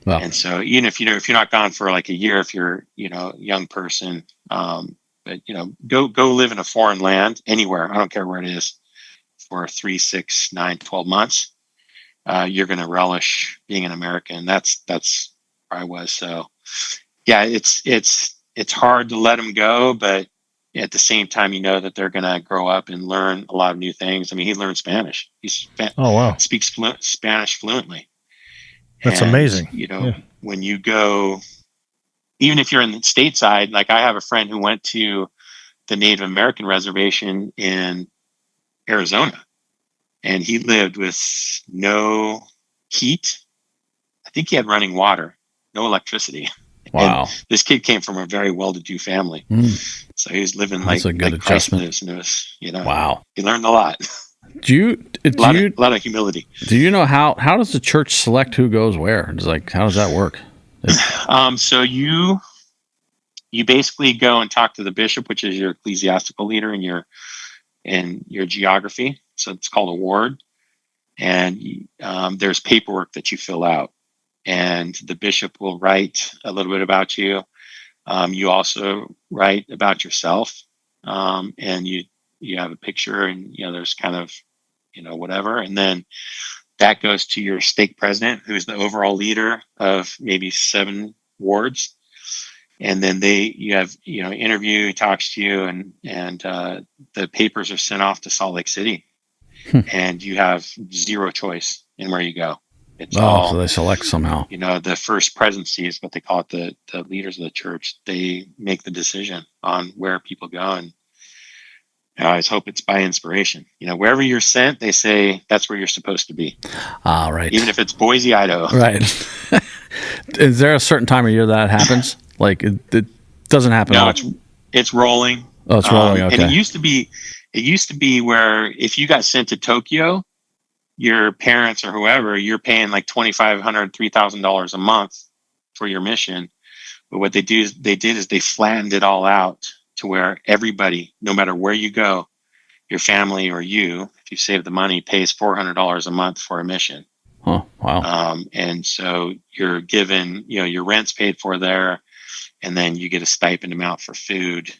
Wow. And so even if you're not gone for like a year, if you're, a young person, but go live in a foreign land anywhere. I don't care where it is for 3, 6, 9, 12 months. You're going to relish being an American. That's where I was. So yeah, it's hard to let them go, but at the same time, that they're going to grow up and learn a lot of new things. I mean, he learned Spanish. Speaks Spanish fluently. That's amazing. When you go, even if you're in the stateside, like I have a friend who went to the Native American reservation in Arizona, and he lived with no heat. I think he had running water, no electricity. Wow. And this kid came from a very well-to-do family. So he was living That's a good like Christ adjustment. lives, and it was, Wow. he learned a lot. A lot of humility. Do you know how does the church select who goes where? It's like, how does that work? So you basically go and talk to the bishop, which is your ecclesiastical leader in your geography. So it's called a ward. And there's paperwork that you fill out. And the bishop will write a little bit about you. You also write about yourself. And you have a picture, and there's kind of whatever, and then that goes to your stake president, who's the overall leader of maybe 7 wards, and then you have interview, he talks to you, and the papers are sent off to Salt Lake City, and you have zero choice in where you go. It's all, so they select somehow. The first presidency is what they call it. The leaders of the church, they make the decision on where people go, and I always hope it's by inspiration. Wherever you're sent, they say that's where you're supposed to be. Right. Even if it's Boise, Idaho. Right. Is there a certain time of year that happens? Like it doesn't happen. No, it's rolling. Oh, it's rolling. Okay. And it used to be where if you got sent to Tokyo, your parents or whoever, you're paying like $2,500, $3,000 a month for your mission. But what they did is they flattened it all out to where everybody, no matter where you go, your family or you, if you save the money, pays $400 a month for a mission. Oh, wow. And so you're given, your rent's paid for there, and then you get a stipend amount for food.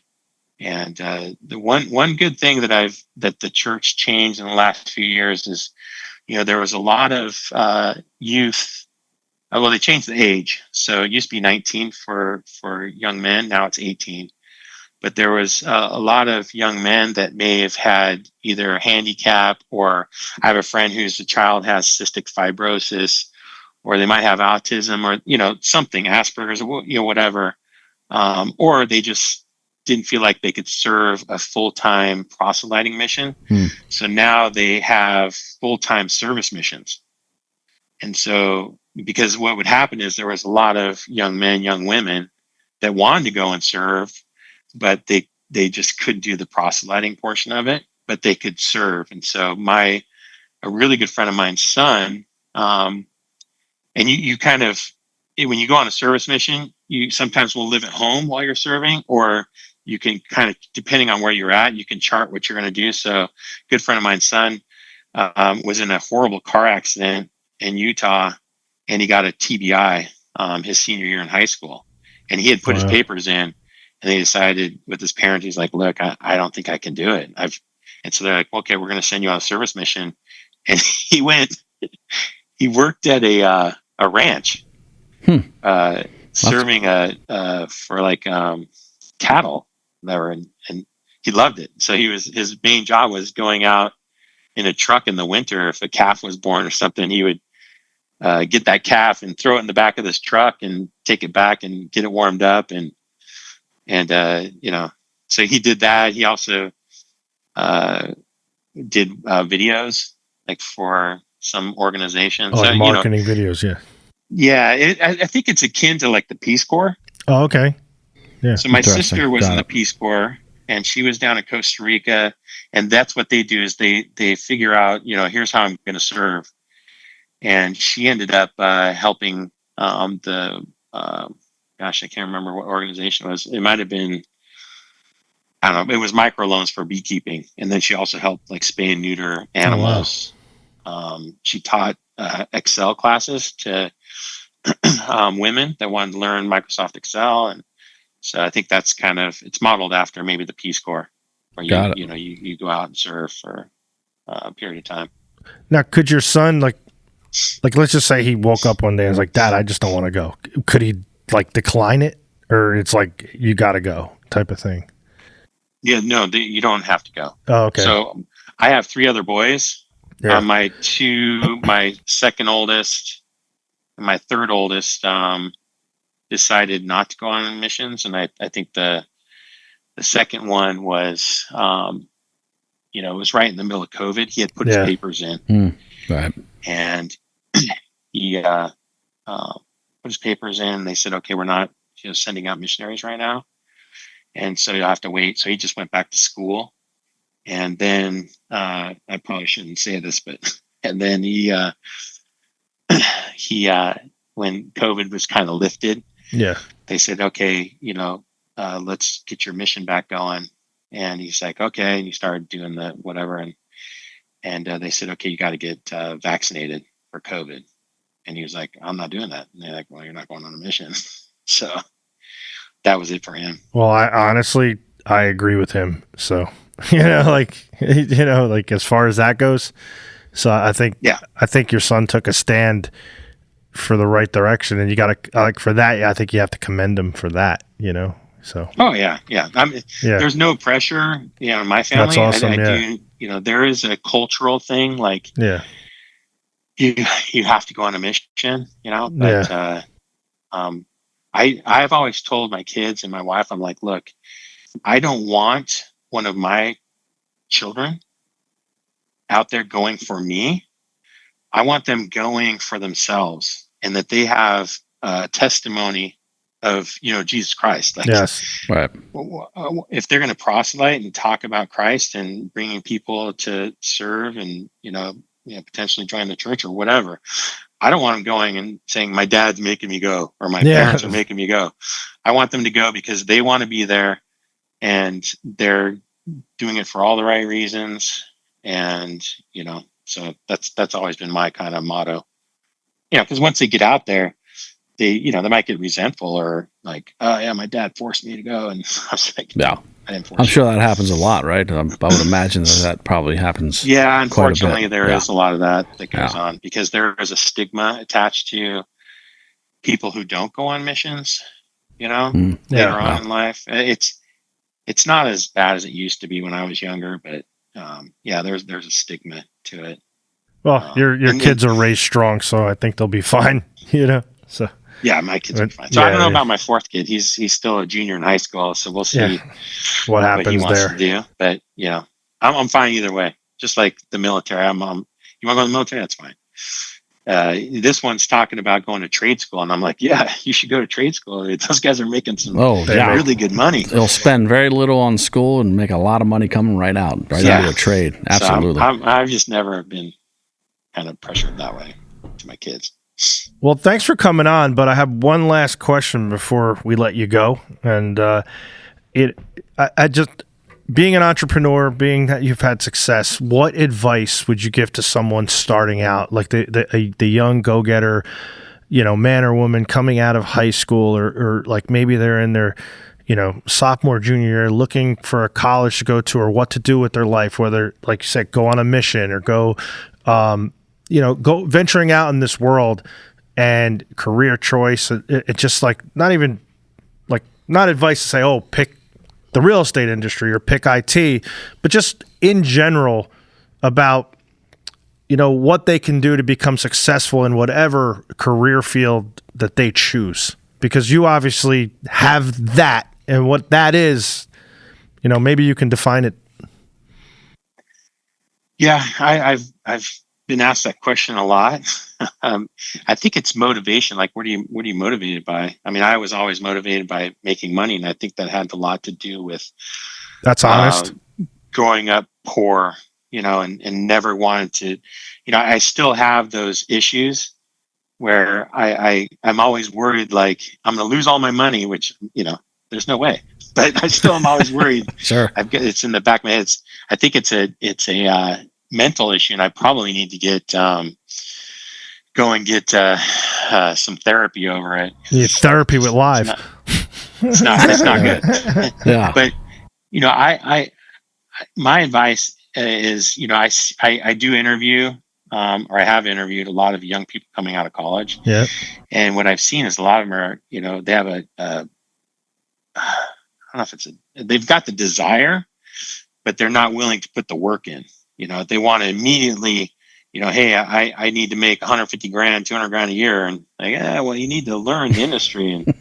And the one good thing that the church changed in the last few years is, there was a lot of youth. Well, they changed the age. So it used to be 19 for young men. Now it's 18. But there was a lot of young men that may have had either a handicap, or I have a friend whose child has cystic fibrosis, or they might have autism, or, something, Asperger's, whatever. Or they just didn't feel like they could serve a full-time proselyting mission. So now they have full-time service missions. And so, because what would happen is there was a lot of young men, young women that wanted to go and serve, but they just couldn't do the proselyting portion of it, but they could serve. And so a really good friend of mine's son, and you kind of, when you go on a service mission, you sometimes will live at home while you're serving, or you can kind of, depending on where you're at, you can chart what you're going to do. So a good friend of mine's son was in a horrible car accident in Utah, and he got a TBI his senior year in high school, and he had put his papers in. And they decided with his parents, he's like, look, I don't think I can do it. And so they're like, okay, we're going to send you on a service mission. And he he worked at a ranch, serving for like cattle that were and he loved it. So his main job was going out in a truck in the winter. If a calf was born or something, he would get that calf and throw it in the back of this truck and take it back and get it warmed up. And so he did that. He also did videos like for some organizations. Oh, so, marketing videos, yeah. Yeah, I think it's akin to like the Peace Corps. Oh, okay. Yeah. So my sister was in the Peace Corps, and she was down in Costa Rica, and that's what they do is they figure out, here's how I'm going to serve. And she ended up helping gosh, I can't remember what organization it was. It might have been, I don't know, it was microloans for beekeeping. And then she also helped like spay and neuter animals. Oh, wow. She taught Excel classes to women that wanted to learn Microsoft Excel. And so I think that's it's modeled after maybe the Peace Corps, where you go out and serve for a period of time. Now, could your son, like let's just say he woke up one day and was like, Dad, I just don't want to go. Could he like decline it, or it's like you got to go type of thing? Yeah, no, you don't have to go. Oh, okay. So I have 3 other boys. Yeah. My second oldest and my third oldest decided not to go on missions, and I think the The second one was, it was right in the middle of COVID. He had put his papers in, right, and he put his papers in. They said, "Okay, we're not sending out missionaries right now, and so you'll have to wait." So he just went back to school, and then I probably shouldn't say this, but and then he when COVID was kind of lifted, they said, "Okay, let's get your mission back going." And he's like, "Okay," and he started doing the whatever, and they said, "Okay, you got to get vaccinated for COVID." And he was like, "I'm not doing that." And they're like, "Well, you're not going on a mission." So that was it for him. Well, I agree with him. So, like as far as that goes. So I think your son took a stand for the right direction, and you got to for that. I think you have to commend him for that, So. Oh yeah. There's no pressure, in my family. That's awesome. I do, there is a cultural thing, like you have to go on a mission, but I've always told my kids and my wife, I'm like, look, I don't want one of my children out there going for me. I want them going for themselves, and that they have a testimony of Jesus Christ. Like, yes, right. If they're going to proselyte and talk about Christ and bringing people to serve and potentially join the church or whatever, I don't want them going and saying my dad's making me go or my parents are making me go. I want them to go because they want to be there, and they're doing it for all the right reasons. And so that's always been my kind of motto. Because once they get out there, they might get resentful or like, "Oh yeah, my dad forced me to go," and I was like, "No, I didn't force you." I'm sure that happens a lot, right? I would imagine that probably happens. Yeah, unfortunately, there is a lot of that goes on because there is a stigma attached to people who don't go on missions. Later on in life, it's not as bad as it used to be when I was younger, but there's a stigma to it. Well, your kids are raised strong, so I think they'll be fine. So. Yeah, my kids are fine. So I don't know about my fourth kid. He's still a junior in high school, so we'll see what happens he wants there. To do. But I'm fine either way. Just like the military, you want to go to the military? That's fine. This one's talking about going to trade school, and I'm like, yeah, you should go to trade school. Those guys are making some really good money. They'll spend very little on school and make a lot of money coming right out, into a trade. Absolutely. So I've just never been kind of pressured that way to my kids. Well, thanks for coming on, but I have one last question before we let you go. And being an entrepreneur, being that you've had success, what advice would you give to someone starting out, like the young go-getter, man or woman coming out of high school, or like maybe they're in their, sophomore, junior year, looking for a college to go to or what to do with their life, whether, like you said, go on a mission or go venturing out in this world and career choice. It's just like not advice to say, oh, pick the real estate industry or pick IT, but just in general about, what they can do to become successful in whatever career field that they choose, because you obviously have that, and what that is, maybe you can define it. Yeah, I've been asked that question a lot. I think it's motivation. Like, what are you motivated by? I mean, I was always motivated by making money, and I think that had a lot to do with that's honest. Growing up poor, and never wanted to. I still have those issues where I'm always worried, like I'm going to lose all my money, which there's no way. But I still am always worried. Sure, it's in the back of my head. I think it's a mental issue, and I probably need to go and get some therapy over it. Yeah, therapy with live. It's not good. Yeah. But I my advice is I do interview or I have interviewed a lot of young people coming out of college. Yeah. And what I've seen is a lot of them are they have I don't know if they've got the desire, but they're not willing to put the work in. They want to immediately, hey, I need to make 150 grand, 200 grand a year. And like, well, you need to learn the industry. And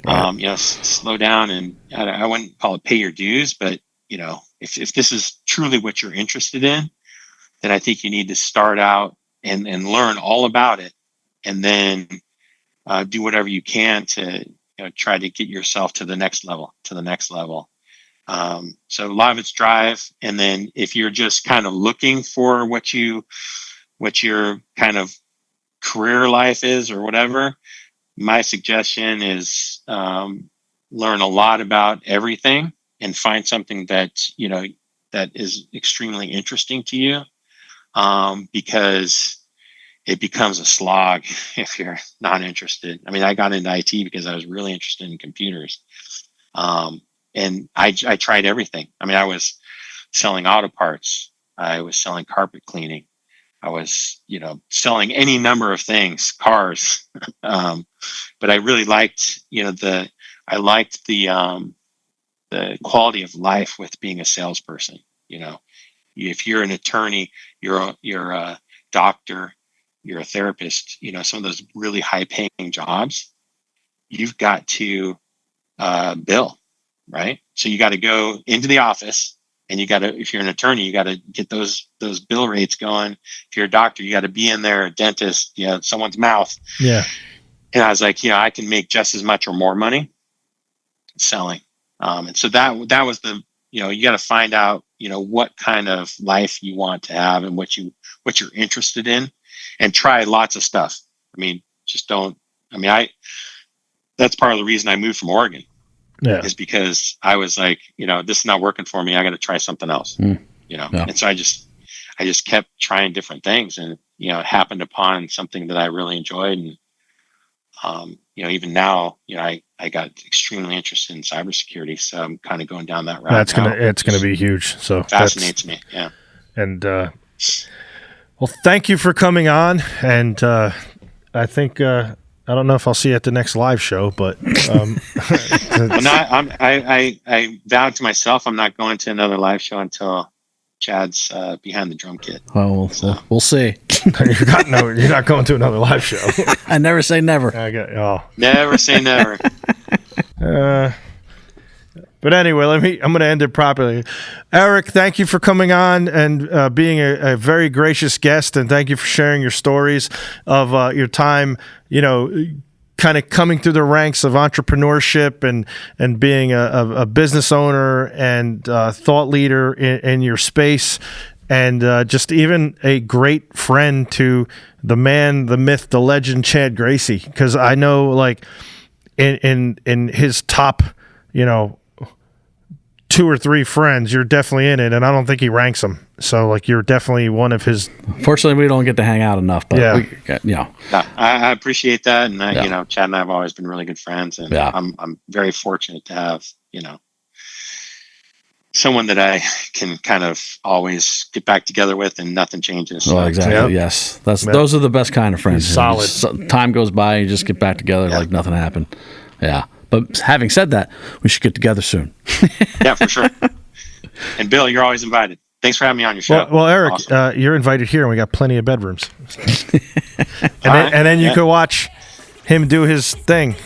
Right. Slow down, and I wouldn't call it pay your dues, but if this is truly what you're interested in, then I think you need to start out and learn all about it, and then do whatever you can to try to get yourself to the next level. So a lot of it's drive, and then if you're just kind of looking for what your kind of career life is or whatever, my suggestion is learn a lot about everything and find something that that is extremely interesting to you, because it becomes a slog if you're not interested. I mean, I got into IT because I was really interested in computers. And I tried everything. I mean, I was selling auto parts. I was selling carpet cleaning. I was, selling any number of things, cars. But I really liked, the quality of life with being a salesperson. If you're an attorney, you're a doctor, you're a therapist, some of those really high paying jobs, you've got to bill. Right. So you got to go into the office, and if you're an attorney, you got to get those bill rates going. If you're a doctor, you got to be in there, a dentist, someone's mouth. Yeah. And I was like, I can make just as much or more money selling. And so that was you got to find out, what kind of life you want to have and what you're interested in, and try lots of stuff. I mean, that's part of the reason I moved from Oregon. Yeah. Is because I was like, this is not working for me. I got to try something else, Yeah. And so I just kept trying different things, and, it happened upon something that I really enjoyed. And, even now, I got extremely interested in cybersecurity. So I'm kind of going down that route. It's going to be huge. So fascinates me. Yeah. And, well, thank you for coming on. And, I think, I don't know if I'll see you at the next live show, but I vowed to myself I'm not going to another live show until Chad's behind the drum kit. Well, we'll see. You're not going to another live show. I never say never. Never say never. But anyway, I'm going to end it properly. Eric, thank you for coming on and being a very gracious guest, and thank you for sharing your stories of your time, kind of coming through the ranks of entrepreneurship and being a business owner and thought leader in your space, and just even a great friend to the man, the myth, the legend, Chad Gracey, because I know, like, in his top, 2 or 3 friends, you're definitely in it, and I don't think he ranks them. So, like, you're definitely one of his. Fortunately, we don't get to hang out enough, but I appreciate that, and Chad and I have always been really good friends, and I'm very fortunate to have someone that I can kind of always get back together with, and nothing changes. Well, exactly. Yep. Yes, those are the best kind of friends. He's solid. Time goes by, and you just get back together like nothing happened. Yeah. But having said that, we should get together soon. Yeah, for sure. And Bill, you're always invited. Thanks for having me on your show. Well, Eric, awesome. You're invited here, and we got plenty of bedrooms. And then you could watch him do his thing.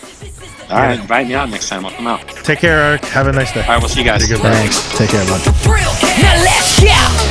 All right, invite me out next time. I'll come out. Take care, Eric. Have a nice day. All right, we'll see you guys. Thanks. Take care, bud. Now let's go.